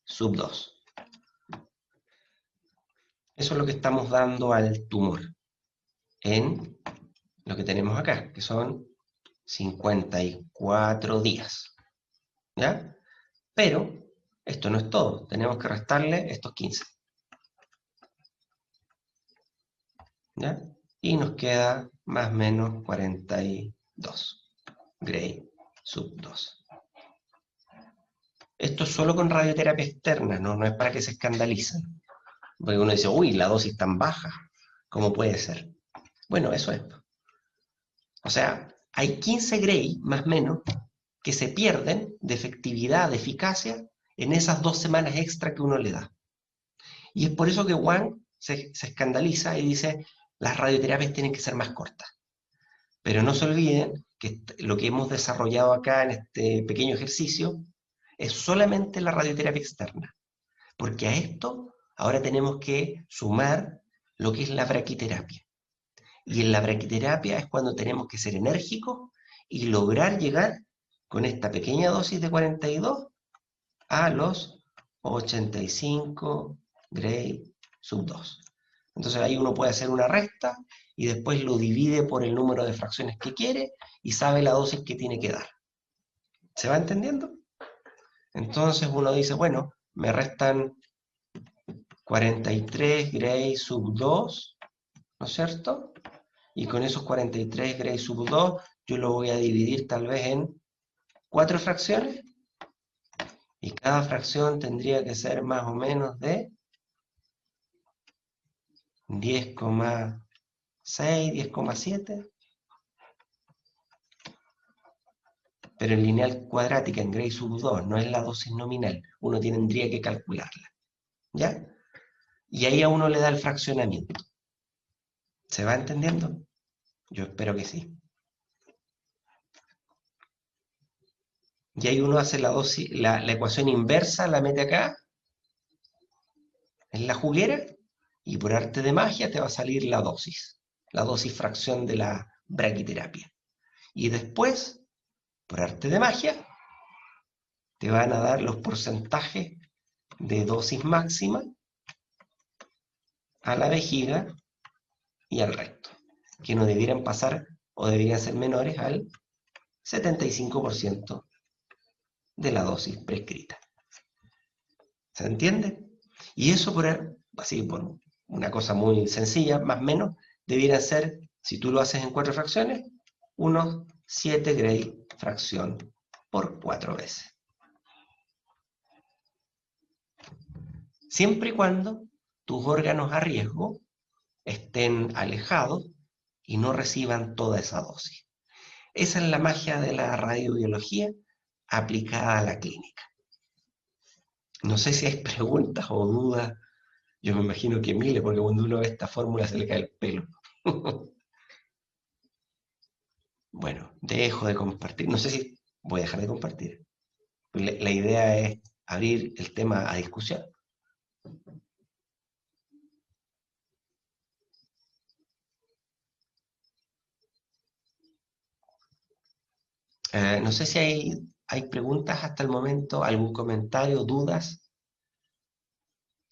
sub 2. Eso es lo que estamos dando al tumor en lo que tenemos acá, que son 54 días. ¿Ya? Pero esto no es todo, tenemos que restarle estos 15. ¿Ya? Y nos queda más o menos 42 Gray sub 2. Esto es solo con radioterapia externa, no es para que se escandalicen. Porque uno dice, uy, la dosis tan baja, ¿cómo puede ser? Bueno, eso es. O sea, hay 15 Gray, más o menos, que se pierden de efectividad, de eficacia, en esas 2 semanas extra que uno le da. Y es por eso que Wang se escandaliza y dice, las radioterapias tienen que ser más cortas. Pero no se olviden que lo que hemos desarrollado acá en este pequeño ejercicio es solamente la radioterapia externa. Porque a esto ahora tenemos que sumar lo que es la braquiterapia. Y en la braquiterapia es cuando tenemos que ser enérgicos y lograr llegar con esta pequeña dosis de 42 a los 85 Gray sub 2. Entonces ahí uno puede hacer una resta y después lo divide por el número de fracciones que quiere y sabe la dosis que tiene que dar. ¿Se va entendiendo? Entonces uno dice, bueno, me restan 43 Gray sub 2, ¿no es cierto? Y con esos 43 Gray sub 2 yo lo voy a dividir tal vez en 4 fracciones. Y cada fracción tendría que ser más o menos de 10,6, 10,7. Pero en lineal cuadrática, en Gray sub 2, no es la dosis nominal. Uno tendría que calcularla. ¿Ya? Y ahí a uno le da el fraccionamiento. ¿Se va entendiendo? Yo espero que sí. Y ahí uno hace la dosis, la ecuación inversa, la mete acá, en la juguera, y por arte de magia te va a salir la dosis fracción de la braquiterapia. Y después, por arte de magia, te van a dar los porcentajes de dosis máxima a la vejiga y al recto, que no debieran pasar o deberían ser menores al 75% de la dosis prescrita. ¿Se entiende? Y eso así por una cosa muy sencilla, más o menos, debiera ser, si tú lo haces en 4 fracciones, unos 7 Gray fracción por 4 veces. Siempre y cuando tus órganos a riesgo estén alejados y no reciban toda esa dosis. Esa es la magia de la radiobiología aplicada a la clínica. No sé si hay preguntas o dudas. Yo me imagino que miles, porque cuando uno ve esta fórmula se le cae el pelo. Bueno, dejo de compartir. No sé si voy a dejar de compartir. La idea es abrir el tema a discusión. No sé si hay preguntas hasta el momento, algún comentario, dudas,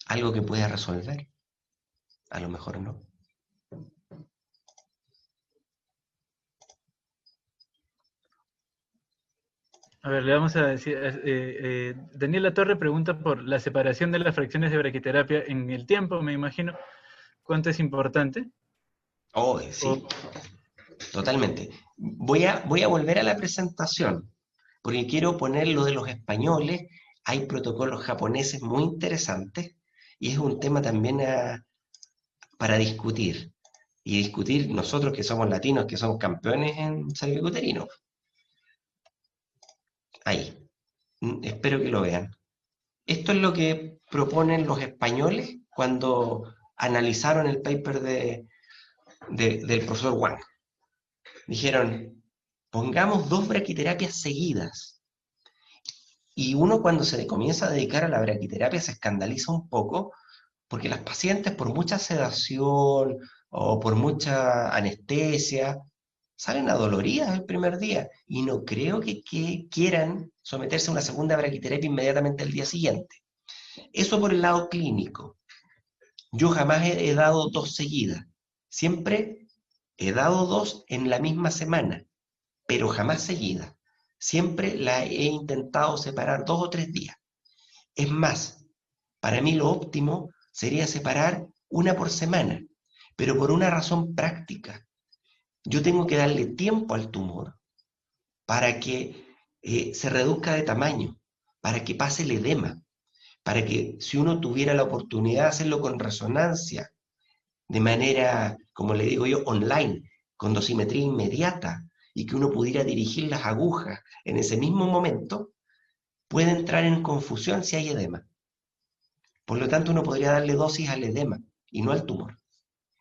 algo que pueda resolver. A lo mejor no. A ver, le vamos a decir, Daniela Torre pregunta por la separación de las fracciones de braquiterapia en el tiempo, me imagino. ¿Cuánto es importante? Oh, sí, totalmente. Voy a volver a la presentación, porque quiero poner lo de los españoles. Hay protocolos japoneses muy interesantes, y es un tema también para discutir. Y discutir nosotros que somos latinos, que somos campeones en salpicutérino. Ahí. Espero que lo vean. Esto es lo que proponen los españoles cuando analizaron el paper del profesor Wang. Dijeron, pongamos 2 braquiterapias seguidas. Y uno cuando se comienza a dedicar a la braquiterapia se escandaliza un poco, porque las pacientes por mucha sedación o por mucha anestesia salen adoloridas el primer día, y no creo que quieran someterse a una segunda braquiterapia inmediatamente el día siguiente. Eso por el lado clínico. Yo jamás he dado 2 seguidas. Siempre he dado 2 en la misma semana, pero jamás seguidas. Siempre la he intentado separar 2 o 3 días. Es más, para mí lo óptimo sería separar una por semana, pero por una razón práctica. Yo tengo que darle tiempo al tumor para que se reduzca de tamaño, para que pase el edema, para que si uno tuviera la oportunidad de hacerlo con resonancia, de manera, como le digo yo, online, con dosimetría inmediata, y que uno pudiera dirigir las agujas en ese mismo momento, puede entrar en confusión si hay edema. Por lo tanto, uno podría darle dosis al edema y no al tumor.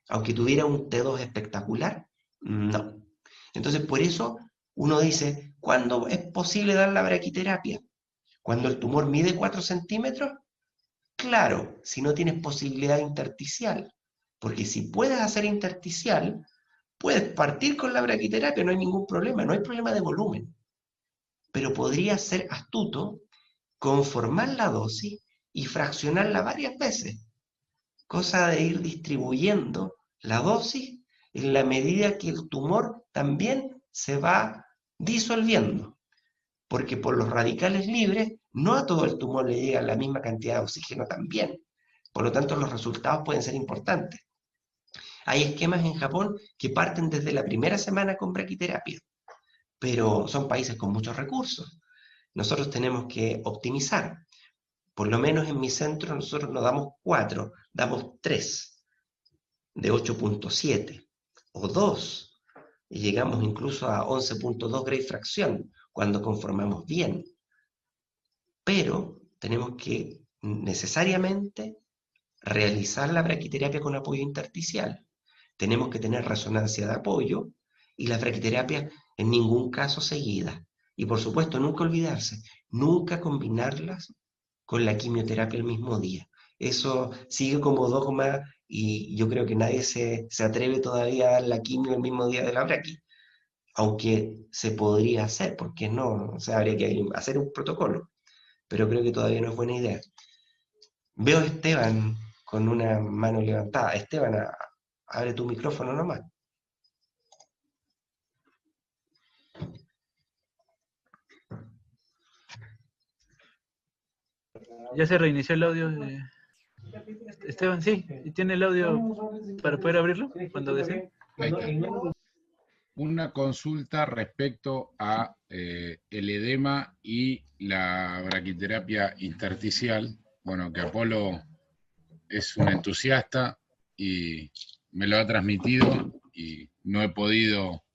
Aunque tuviera un T2 espectacular, no. Entonces, por eso uno dice, ¿cuándo es posible dar la braquiterapia? ¿Cuando el tumor mide 4 centímetros? Claro, si no tienes posibilidad intersticial. Porque si puedes hacer intersticial, puedes partir con la braquiterapia, no hay ningún problema, no hay problema de volumen. Pero podría ser astuto conformar la dosis y fraccionarla varias veces. Cosa de ir distribuyendo la dosis en la medida que el tumor también se va disolviendo. Porque por los radicales libres, no a todo el tumor le llega la misma cantidad de oxígeno también. Por lo tanto, los resultados pueden ser importantes. Hay esquemas en Japón que parten desde la primera semana con braquiterapia, pero son países con muchos recursos. Nosotros tenemos que optimizar. Por lo menos en mi centro nosotros no damos 4, damos 3 de 8.7 o 2, y llegamos incluso a 11.2 Gray fracción cuando conformamos bien. Pero tenemos que necesariamente realizar la braquiterapia con apoyo intersticial. Tenemos que tener resonancia de apoyo y la braquiterapia en ningún caso seguida. Y por supuesto, nunca olvidarse, nunca combinarlas con la quimioterapia el mismo día. Eso sigue como dogma, y yo creo que nadie se atreve todavía a dar la quimio el mismo día de la braqui. aunque se podría hacer, ¿por qué no? O sea, habría que hacer un protocolo, pero creo que todavía no es buena idea. Veo a Esteban con una mano levantada. Esteban, abre tu micrófono nomás. Ya se reinició el audio de Esteban, sí, y tiene el audio para poder abrirlo cuando desee. Ahí está. Una consulta respecto a el edema y la braquiterapia intersticial. Bueno, que Apolo es un entusiasta y me lo ha transmitido y no he podido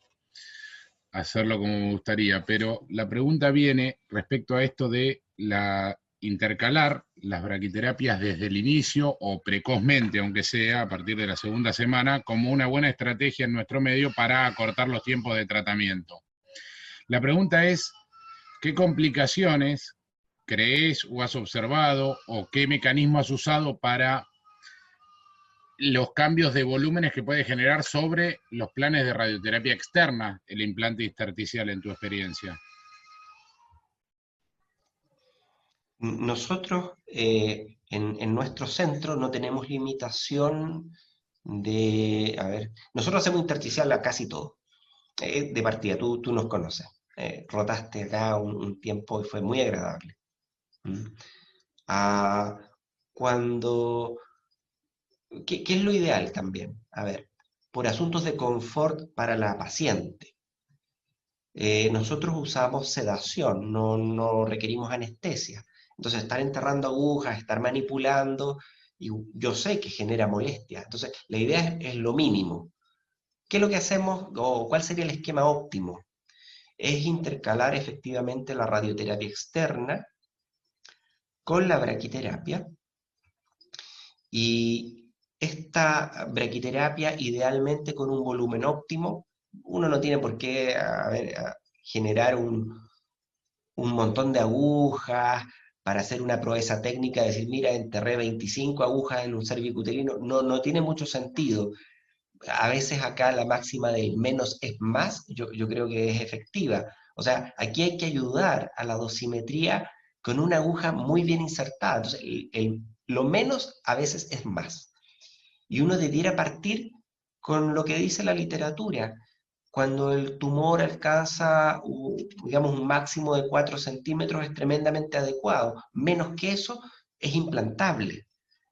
hacerlo como me gustaría, pero la pregunta viene respecto a esto de intercalar las braquiterapias desde el inicio o precozmente, aunque sea a partir de la segunda semana, como una buena estrategia en nuestro medio para acortar los tiempos de tratamiento. La pregunta es, ¿qué complicaciones crees o has observado o qué mecanismo has usado para los cambios de volúmenes que puede generar sobre los planes de radioterapia externa el implante intersticial en tu experiencia? Nosotros en nuestro centro no tenemos limitación de... A ver, nosotros hacemos intersticial a casi todo. De partida, tú nos conoces. Rotaste acá un tiempo y fue muy agradable. ¿Mm? Ah, cuando... ¿Qué es lo ideal también? A ver, por asuntos de confort para la paciente. Nosotros usamos sedación, no requerimos anestesia. Entonces, estar enterrando agujas, estar manipulando, y yo sé que genera molestia. Entonces, la idea es lo mínimo. ¿Qué es lo que hacemos o cuál sería el esquema óptimo? Es intercalar efectivamente la radioterapia externa con la braquiterapia, y esta braquiterapia idealmente con un volumen óptimo. Uno no tiene por qué generar un montón de agujas para hacer una proeza técnica, decir, mira, enterré 25 agujas en un cervicuterino. No tiene mucho sentido. A veces acá la máxima de menos es más, yo creo que es efectiva. O sea, aquí hay que ayudar a la dosimetría con una aguja muy bien insertada. Entonces, lo menos a veces es más. Y uno debiera partir con lo que dice la literatura. Cuando el tumor alcanza, digamos, un máximo de 4 centímetros es tremendamente adecuado. Menos que eso es implantable.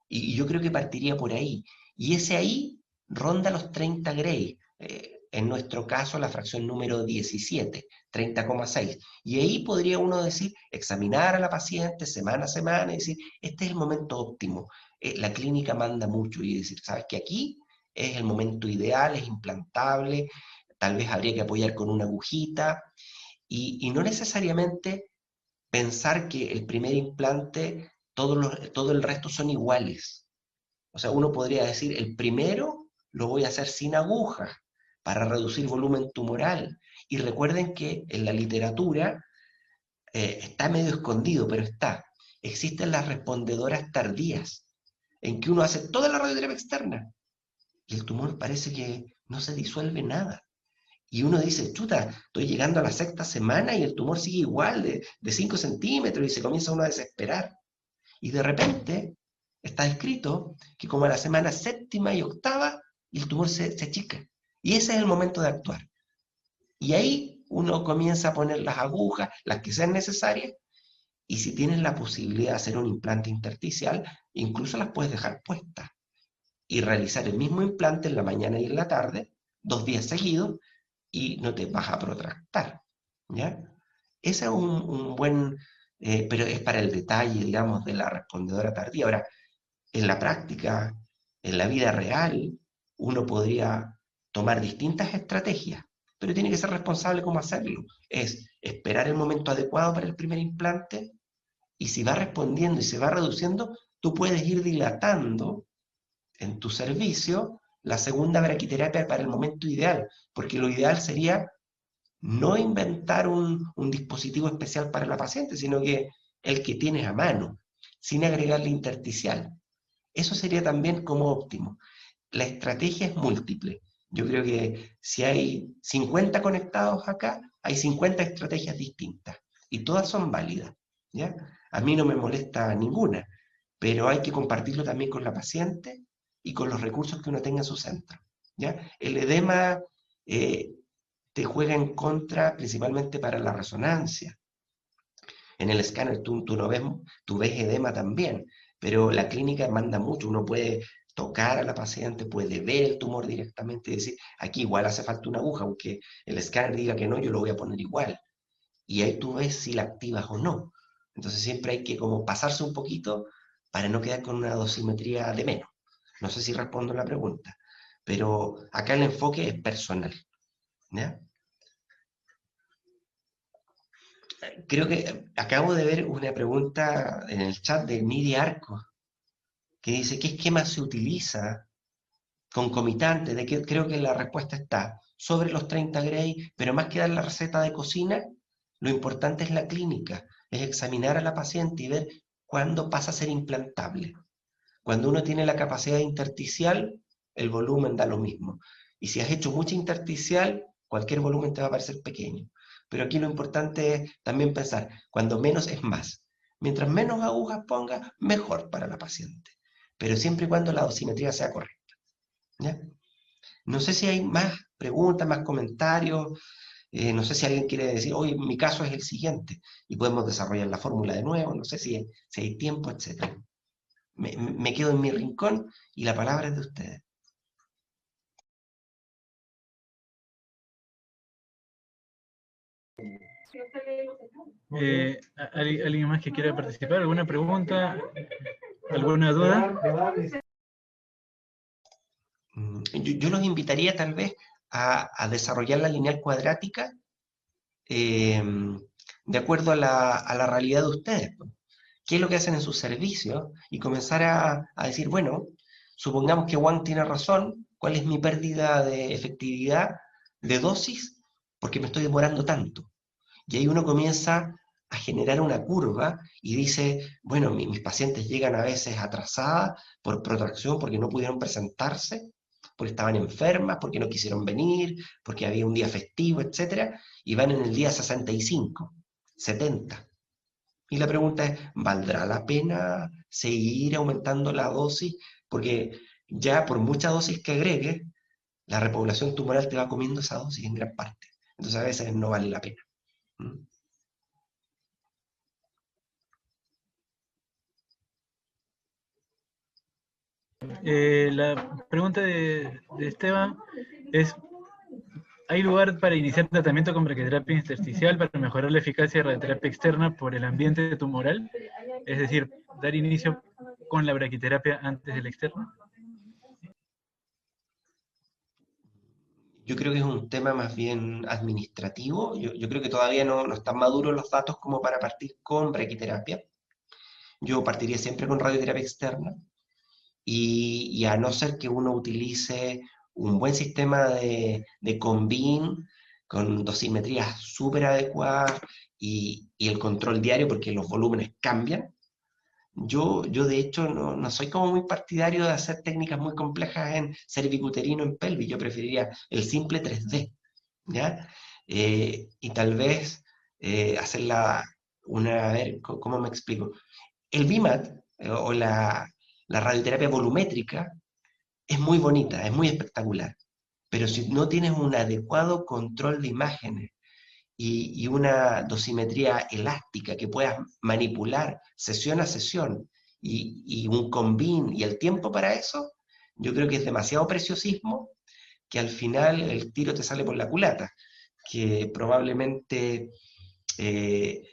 Y yo creo que partiría por ahí. Y ese ahí ronda los 30 Gray. En nuestro caso, la fracción número 17, 30,6. Y ahí podría uno decir, examinar a la paciente semana a semana y decir, este es el momento óptimo. La clínica manda mucho y decir, sabes que aquí es el momento ideal, es implantable, tal vez habría que apoyar con una agujita y no necesariamente pensar que el primer implante, todo el resto son iguales. O sea, uno podría decir, el primero lo voy a hacer sin agujas para reducir volumen tumoral. Y recuerden que en la literatura está medio escondido, pero está. Existen las respondedoras tardías, en que uno hace toda la radioterapia externa y el tumor parece que no se disuelve nada. Y uno dice, chuta, estoy llegando a la sexta semana y el tumor sigue igual, de 5 centímetros, y se comienza uno a desesperar. Y de repente está escrito que como a la semana séptima y octava, el tumor se achica. Y ese es el momento de actuar. Y ahí uno comienza a poner las agujas, las que sean necesarias, y si tienes la posibilidad de hacer un implante intersticial, incluso las puedes dejar puestas y realizar el mismo implante en la mañana y en la tarde, 2 días seguidos, y no te vas a protractar, ¿ya? Ese es un buen, pero es para el detalle, digamos, de la respondedora tardía. Ahora, en la práctica, en la vida real, uno podría tomar distintas estrategias, pero tiene que ser responsable cómo hacerlo. Es esperar el momento adecuado para el primer implante, y si va respondiendo y se va reduciendo, tú puedes ir dilatando en tu servicio la segunda braquiterapia para el momento ideal, porque lo ideal sería no inventar un dispositivo especial para la paciente, sino que el que tienes a mano, sin agregarle intersticial. Eso sería también como óptimo. La estrategia es múltiple. Yo creo que si hay 50 conectados acá, hay 50 estrategias distintas y todas son válidas, ¿ya? A mí no me molesta ninguna, pero hay que compartirlo también con la paciente y con los recursos que uno tenga en su centro, ¿ya? El edema te juega en contra principalmente para la resonancia. En el escáner tú no ves, tú ves edema también, pero la clínica manda mucho, uno puede tocar a la paciente, puede ver el tumor directamente y decir, aquí igual hace falta una aguja, aunque el escáner diga que no, yo lo voy a poner igual. Y ahí tú ves si la activas o no. Entonces siempre hay que como pasarse un poquito para no quedar con una dosimetría de menos. No sé si respondo la pregunta, pero acá el enfoque es personal, ¿ya? Creo que acabo de ver una pregunta en el chat de Nidi Arco, que dice, ¿qué esquema se utiliza concomitante? De que creo que la respuesta está sobre los 30 Gray, pero más que dar la receta de cocina, lo importante es la clínica, es examinar a la paciente y ver cuándo pasa a ser implantable. Cuando uno tiene la capacidad intersticial, el volumen da lo mismo. Y si has hecho mucha intersticial, cualquier volumen te va a parecer pequeño. Pero aquí lo importante es también pensar, cuando menos es más. Mientras menos agujas ponga, mejor para la paciente. Pero siempre y cuando la dosimetría sea correcta, ¿ya? No sé si hay más preguntas, más comentarios. No sé si alguien quiere decir, oye, mi caso es el siguiente. Y podemos desarrollar la fórmula de nuevo. No sé si hay tiempo, etc. Me quedo en mi rincón y la palabra es de ustedes. ¿Alguien más que quiera participar? ¿Alguna pregunta? ¿Alguna duda? Yo los invitaría tal vez a desarrollar la lineal cuadrática de acuerdo a la realidad de ustedes. ¿Qué es lo que hacen en sus servicios? Y comenzar a decir, bueno, supongamos que Wang tiene razón, ¿cuál es mi pérdida de efectividad de dosis? Porque me estoy demorando tanto. Y ahí uno comienza a generar una curva y dice, bueno, mis pacientes llegan a veces atrasadas por protracción, porque no pudieron presentarse, porque estaban enfermas, porque no quisieron venir, porque había un día festivo, etcétera, y van en el día 65, 70. Y la pregunta es, ¿valdrá la pena seguir aumentando la dosis? Porque ya por mucha dosis que agregues, la repoblación tumoral te va comiendo esa dosis en gran parte. Entonces a veces no vale la pena. ¿Mm? La pregunta de Esteban es, ¿hay lugar para iniciar tratamiento con braquiterapia intersticial para mejorar la eficacia de la radioterapia externa por el ambiente tumoral? Es decir, dar inicio con la braquiterapia antes del externo. Yo creo que es un tema más bien administrativo. Yo creo que todavía no están maduros los datos como para partir con braquiterapia. Yo partiría siempre con radioterapia externa y a no ser que uno utilice un buen sistema de combin con dosimetrías súper adecuadas y el control diario porque los volúmenes cambian. Yo de hecho no soy como muy partidario de hacer técnicas muy complejas en cervicuterino, en pelvis. Yo preferiría el simple 3D, ¿ya? Y tal vez hacerla a ver, ¿cómo me explico? El BIMAT o la radioterapia volumétrica es muy bonita, es muy espectacular, pero si no tienes un adecuado control de imágenes y una dosimetría elástica que puedas manipular sesión a sesión y un combin y el tiempo para eso, yo creo que es demasiado preciosismo que al final el tiro te sale por la culata, que probablemente eh,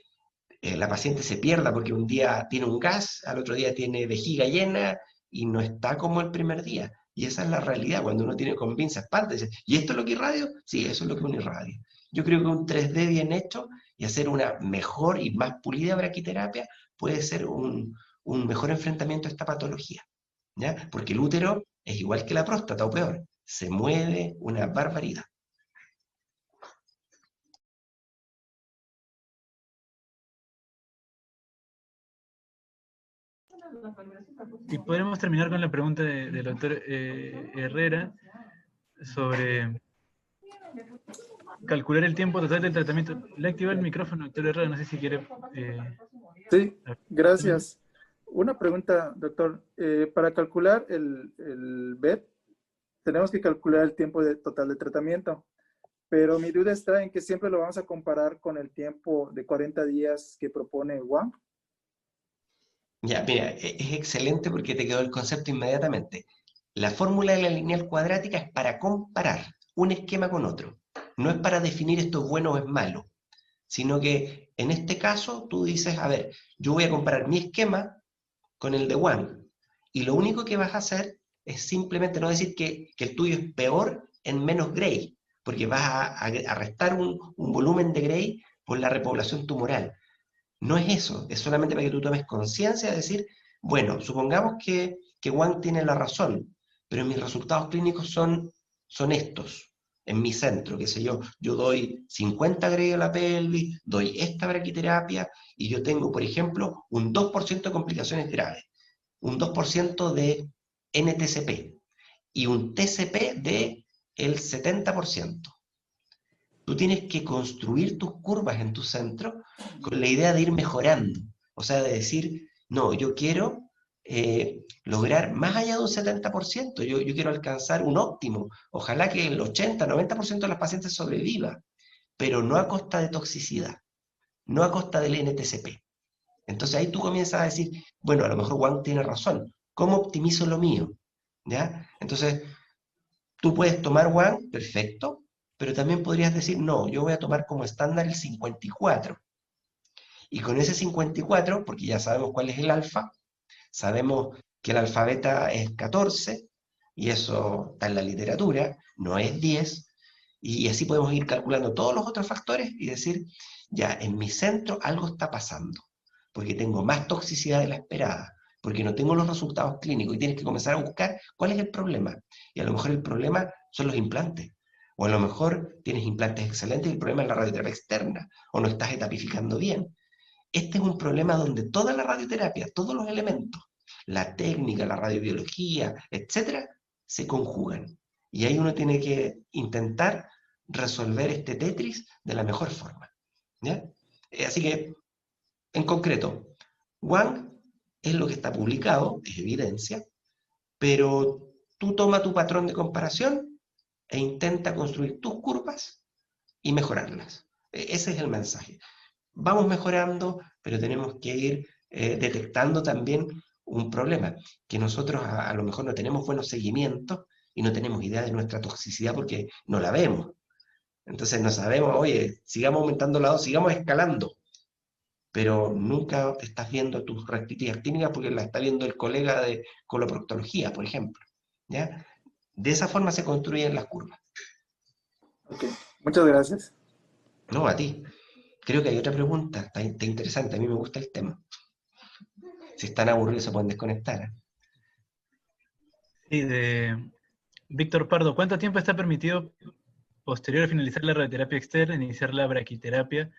la paciente se pierda porque un día tiene un gas, al otro día tiene vejiga llena y no está como el primer día. Y esa es la realidad, cuando uno tiene con pinza espalda, dice, ¿y esto es lo que irradio? Sí, eso es lo que un irradio. Yo creo que un 3D bien hecho y hacer una mejor y más pulida braquiterapia puede ser un mejor enfrentamiento a esta patología, ¿ya? Porque el útero es igual que la próstata o peor, se mueve una barbaridad. Y podremos terminar con la pregunta del doctor Herrera. sobre calcular el tiempo total del tratamiento. Le activé el micrófono, doctor Herrera, no sé si quiere... Sí, gracias. Una pregunta, doctor. Para calcular el BEP, tenemos que calcular el tiempo total de tratamiento, pero mi duda está en que siempre lo vamos a comparar con el tiempo de 40 días que propone Wang. Ya, mira, es excelente porque te quedó el concepto inmediatamente. La fórmula de la lineal cuadrática es para comparar un esquema con otro. No es para definir esto es bueno o es malo, sino que en este caso tú dices, a ver, yo voy a comparar mi esquema con el de Wang, y lo único que vas a hacer es simplemente no decir que el tuyo es peor en menos Gray, porque vas a restar un volumen de Gray por la repoblación tumoral. No es eso, es solamente para que tú tomes conciencia de decir, bueno, supongamos que Wang tiene la razón, pero mis resultados clínicos son estos, en mi centro, qué sé yo doy 50 Gray a la pelvis, doy esta braquiterapia, y yo tengo, por ejemplo, un 2% de complicaciones graves, un 2% de NTCP, y un TCP de el 70%. Tú tienes que construir tus curvas en tu centro con la idea de ir mejorando. O sea, de decir, no, yo quiero lograr más allá de un 70%, yo quiero alcanzar un óptimo. Ojalá que el 80-90% de las pacientes sobreviva, pero no a costa de toxicidad, no a costa del NTCP. Entonces ahí tú comienzas a decir, bueno, a lo mejor Wang tiene razón, ¿cómo optimizo lo mío? ¿Ya? Entonces, tú puedes tomar Wang, perfecto, pero también podrías decir, no, yo voy a tomar como estándar el 54. Y con ese 54, porque ya sabemos cuál es el alfa, sabemos que el alfa beta es 14, y eso está en la literatura, no es 10, y así podemos ir calculando todos los otros factores y decir, ya, en mi centro algo está pasando, porque tengo más toxicidad de la esperada, porque no tengo los resultados clínicos, y tienes que comenzar a buscar cuál es el problema. Y a lo mejor el problema son los implantes, o a lo mejor tienes implantes excelentes y el problema es la radioterapia externa, o no estás etapificando bien. Este es un problema donde toda la radioterapia, todos los elementos, la técnica, la radiobiología, etcétera, se conjugan. Y ahí uno tiene que intentar resolver este Tetris de la mejor forma. ¿Ya? Así que, en concreto, Wang es lo que está publicado, es evidencia, pero tú toma tu patrón de comparación e intenta construir tus curvas y mejorarlas. Ese es el mensaje. Vamos mejorando, pero tenemos que ir detectando también un problema, que nosotros a lo mejor no tenemos buenos seguimientos y no tenemos idea de nuestra toxicidad porque no la vemos. Entonces no sabemos, oye, sigamos aumentando la dosis, sigamos escalando, pero nunca estás viendo tus reactividades clínicas porque la está viendo el colega de coloproctología, por ejemplo. ¿Ya? De esa forma se construyen las curvas. Ok, muchas gracias. No, a ti. Creo que hay otra pregunta, está interesante, a mí me gusta el tema. Si están aburridos se pueden desconectar. Sí, de Víctor Pardo. ¿Cuánto tiempo está permitido posterior a finalizar la radioterapia externa, iniciar la braquiterapia,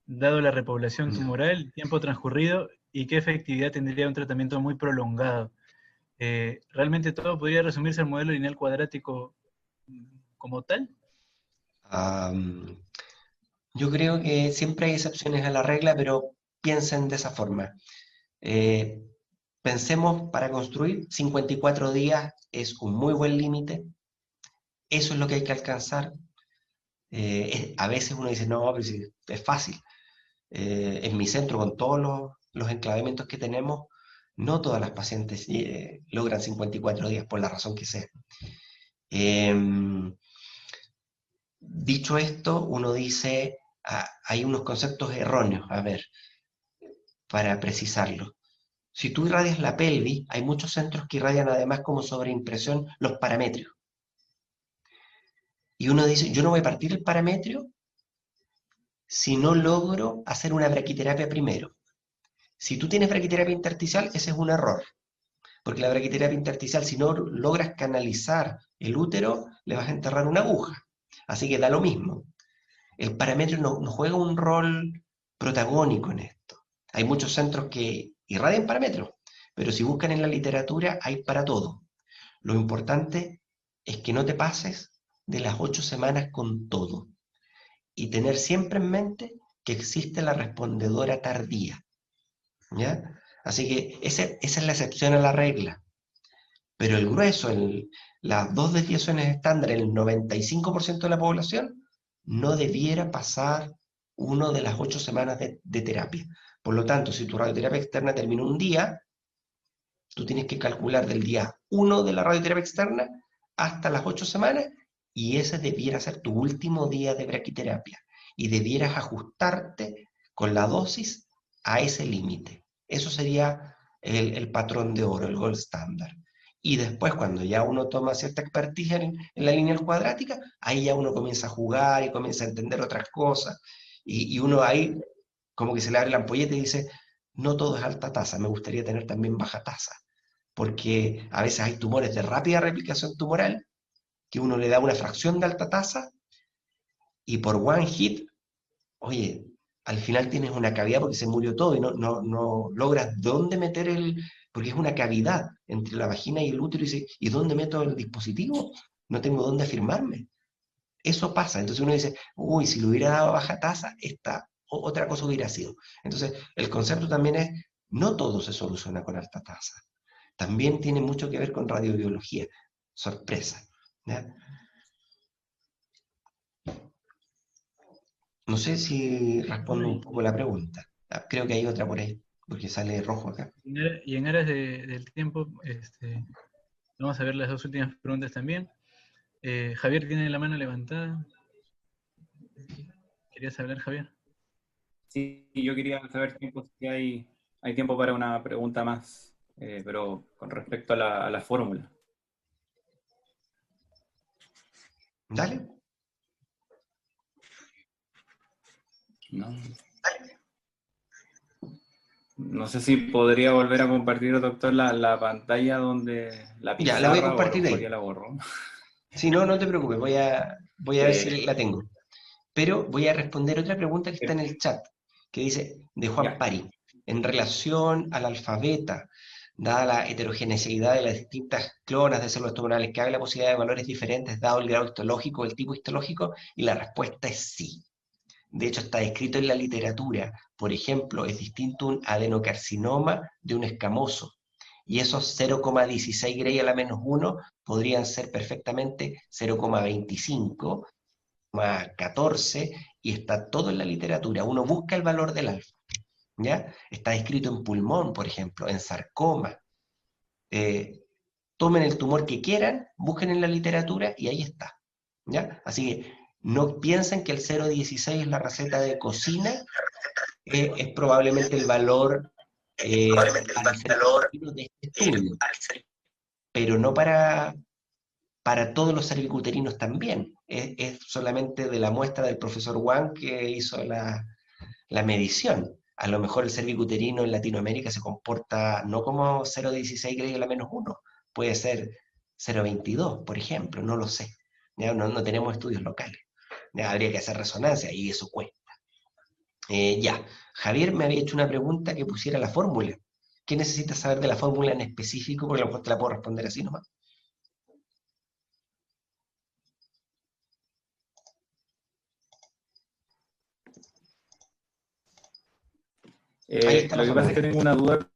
dado la repoblación tumoral, tiempo transcurrido y qué efectividad tendría un tratamiento muy prolongado? ¿Realmente todo podría resumirse al modelo lineal cuadrático como tal? Yo creo que siempre hay excepciones a la regla, pero piensen de esa forma. Pensemos, para construir 54 días es un muy buen límite. Eso es lo que hay que alcanzar. A veces uno dice, no, pero si es fácil. En mi centro, con todos los enclavamientos que tenemos, no todas las pacientes logran 54 días por la razón que sea. Dicho esto, uno dice, hay unos conceptos erróneos, a ver, para precisarlo. Si tú irradias la pelvis, hay muchos centros que irradian además como sobreimpresión los parametrios. Y uno dice, yo no voy a partir el parametrio si no logro hacer una braquiterapia primero. Si tú tienes braquiterapia intersticial, ese es un error. Porque la braquiterapia intersticial, si no logras canalizar el útero, le vas a enterrar una aguja. Así que da lo mismo. El parametrio no juega un rol protagónico en esto. Hay muchos centros que irradian parámetros, pero si buscan en la literatura hay para todo. Lo importante es que no te pases de las 8 semanas con todo. Y tener siempre en mente que existe la respondedora tardía, ¿ya? Así que esa es la excepción a la regla. Pero el grueso, las dos desviaciones estándar, el 95% de la población, no debiera pasar uno de las 8 semanas de terapia. Por lo tanto, si tu radioterapia externa termina un día, tú tienes que calcular del día 1 de la radioterapia externa hasta las 8 semanas, y ese debiera ser tu último día de braquiterapia. Y debieras ajustarte con la dosis a ese límite. Eso sería el patrón de oro, el gold standard. Y después, cuando ya uno toma cierta expertise en la línea cuadrática, ahí ya uno comienza a jugar y comienza a entender otras cosas. Y uno ahí como que se le abre la ampolleta y dice, no todo es alta tasa, me gustaría tener también baja tasa. Porque a veces hay tumores de rápida replicación tumoral, que uno le da una fracción de alta tasa, y por one hit, oye, al final tienes una cavidad porque se murió todo y no logras dónde meter porque es una cavidad entre la vagina y el útero, y dice, ¿y dónde meto el dispositivo? No tengo dónde afirmarme. Eso pasa, entonces uno dice, uy, si le hubiera dado baja tasa, otra cosa hubiera sido. Entonces, el concepto también es, no todo se soluciona con alta tasa. También tiene mucho que ver con radiobiología. Sorpresa, ¿ya? No sé si respondo un poco la pregunta. Creo que hay otra por ahí, porque sale rojo acá. Y en aras del tiempo, vamos a ver las dos últimas preguntas también. Javier tiene la mano levantada. ¿Querías hablar, Javier? Sí, yo quería saber si hay tiempo para una pregunta más, pero con respecto a la fórmula. Dale. No sé si podría volver a compartir, doctor, la pantalla donde la Ya, la voy a pizarra, o a lo compartir mejor ahí. ya la borro. Si no, no te preocupes, voy a ver si la tengo. Pero voy a responder otra pregunta que está en el chat, que dice, de Juan Ya. Pari, en relación al alfabeta, dada la heterogeneidad de las distintas clonas de células tumorales, ¿cabe la posibilidad de valores diferentes dado el grado histológico o el tipo histológico? Y la respuesta es sí. De hecho, está escrito en la literatura. Por ejemplo, es distinto un adenocarcinoma de un escamoso. Y esos 0,16 Gray a la -1 podrían ser perfectamente 0,25, 14, y está todo en la literatura. Uno busca el valor del alfa, ¿ya? Está escrito en pulmón, por ejemplo, en sarcoma. Tomen el tumor que quieran, busquen en la literatura y ahí está, ¿ya? Así que no piensen que el 0,16 es la receta de cocina, es probablemente el valor para el cervicutero de este estudio, pero no para todos los cervicuterinos también. Es solamente de la muestra del profesor Wang que hizo la medición. A lo mejor el cervicuterino en Latinoamérica se comporta no como 0,16 Gray a la -1, puede ser 0,22, por ejemplo, no lo sé. ¿Ya? No tenemos estudios locales. ¿Ya? Habría que hacer resonancia y eso cuesta. Ya, Javier me había hecho una pregunta que pusiera la fórmula. ¿Qué necesitas saber de la fórmula en específico? Porque a lo mejor te la puedo responder así nomás. Ahí está Lo la que pasa es que fórmula. tengo una duda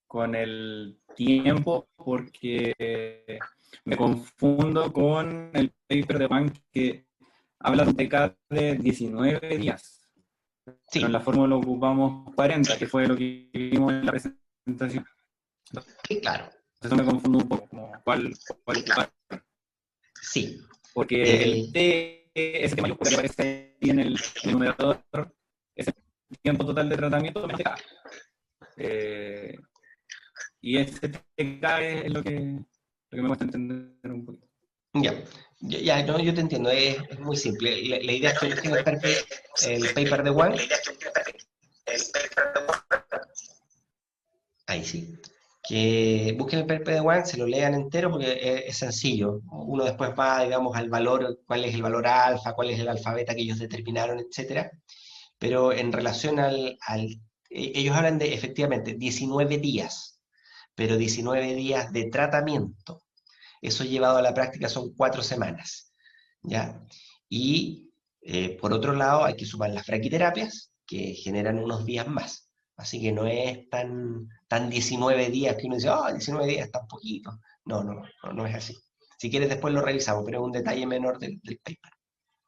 con el tiempo, porque me confundo con el paper de Wang que habla de un TK de 19 días. Pero en la Sí, fórmula ocupamos 40, que fue lo que vimos en la presentación. sí, claro. Eso me confundo un poco, como cuál ocupar. Sí. Porque el T, ese T mayúscula que aparece ahí en el numerador, es el tiempo total de tratamiento de TK. Y ese TK es lo que me cuesta entender un poquito. Ya, no, yo te entiendo, es muy simple. La idea es que busquen el paper de Wang. Ahí sí. Que busquen el paper de Wang, se lo lean entero porque es sencillo. Uno después va, digamos, al valor, cuál es el valor alfa, cuál es el alfa beta que ellos determinaron, etcétera. Pero en relación ellos hablan de efectivamente 19 días, pero 19 días de tratamiento. Eso llevado a la práctica son 4 semanas, ¿ya? Y por otro lado hay que sumar las braquiterapias, que generan unos días más. Así que no es tan 19 días que uno dice, 19 días es tan poquito. No es así. Si quieres después lo revisamos, pero es un detalle menor del paper,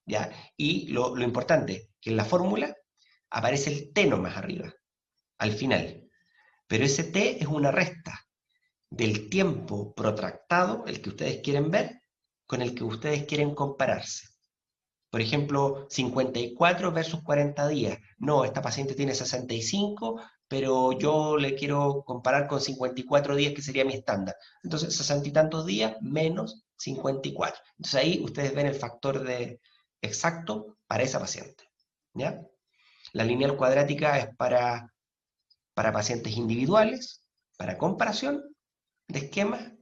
¿ya? Y lo importante, que en la fórmula aparece el T nomás arriba, al final. Pero ese T es una resta del tiempo protractado, el que ustedes quieren ver, con el que ustedes quieren compararse. Por ejemplo, 54 versus 40 días. No, esta paciente tiene 65, pero yo le quiero comparar con 54 días, que sería mi estándar. Entonces, 60 y tantos días menos 54. Entonces ahí ustedes ven el factor exacto para esa paciente, ¿ya? La lineal cuadrática es para pacientes individuales, para comparación de esquemas,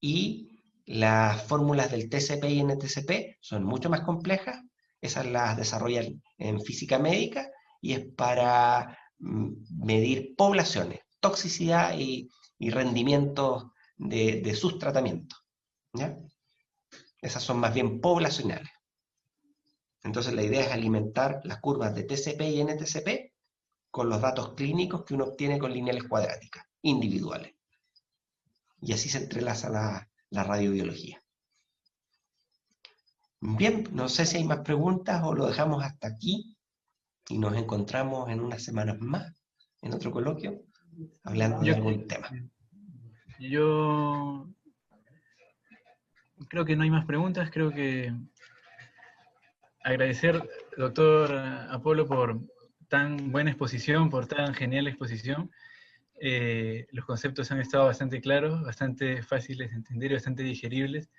y las fórmulas del TCP y NTCP son mucho más complejas. Esas las desarrollan en física médica y es para medir poblaciones, toxicidad y rendimientos de sus tratamientos, ¿ya? Esas son más bien poblacionales. Entonces la idea es alimentar las curvas de TCP y NTCP con los datos clínicos que uno obtiene con lineales cuadráticas individuales. Y así se entrelaza la radiobiología. Bien, no sé si hay más preguntas o lo dejamos hasta aquí y nos encontramos en unas semanas más en otro coloquio hablando de algún tema. Yo creo que no hay más preguntas. Creo que agradecer, doctor Apolo, por tan buena exposición, por tan genial exposición. Los conceptos han estado bastante claros, bastante fáciles de entender y bastante digeribles.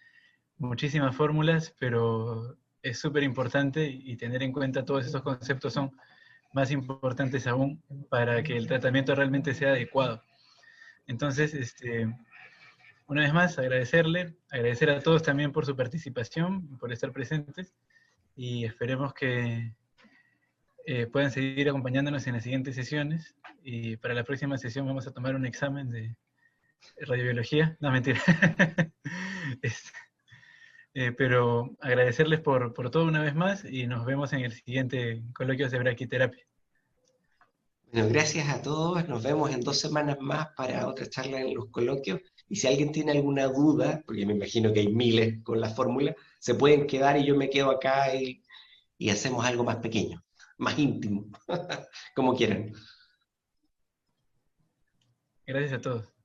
Muchísimas fórmulas, pero es súper importante y tener en cuenta todos esos conceptos son más importantes aún para que el tratamiento realmente sea adecuado. Entonces, una vez más, agradecer a todos también por su participación, por estar presentes, y esperemos que puedan seguir acompañándonos en las siguientes sesiones. Y para la próxima sesión vamos a tomar un examen de radiobiología. No, mentira. Pero agradecerles por todo una vez más y nos vemos en el siguiente coloquio de braquiterapia. Bueno, gracias a todos. Nos vemos en 2 semanas más para otra charla en los coloquios. Y si alguien tiene alguna duda, porque me imagino que hay miles con la fórmula, se pueden quedar y yo me quedo acá y hacemos algo más pequeño, más íntimo, como quieran. Gracias a todos.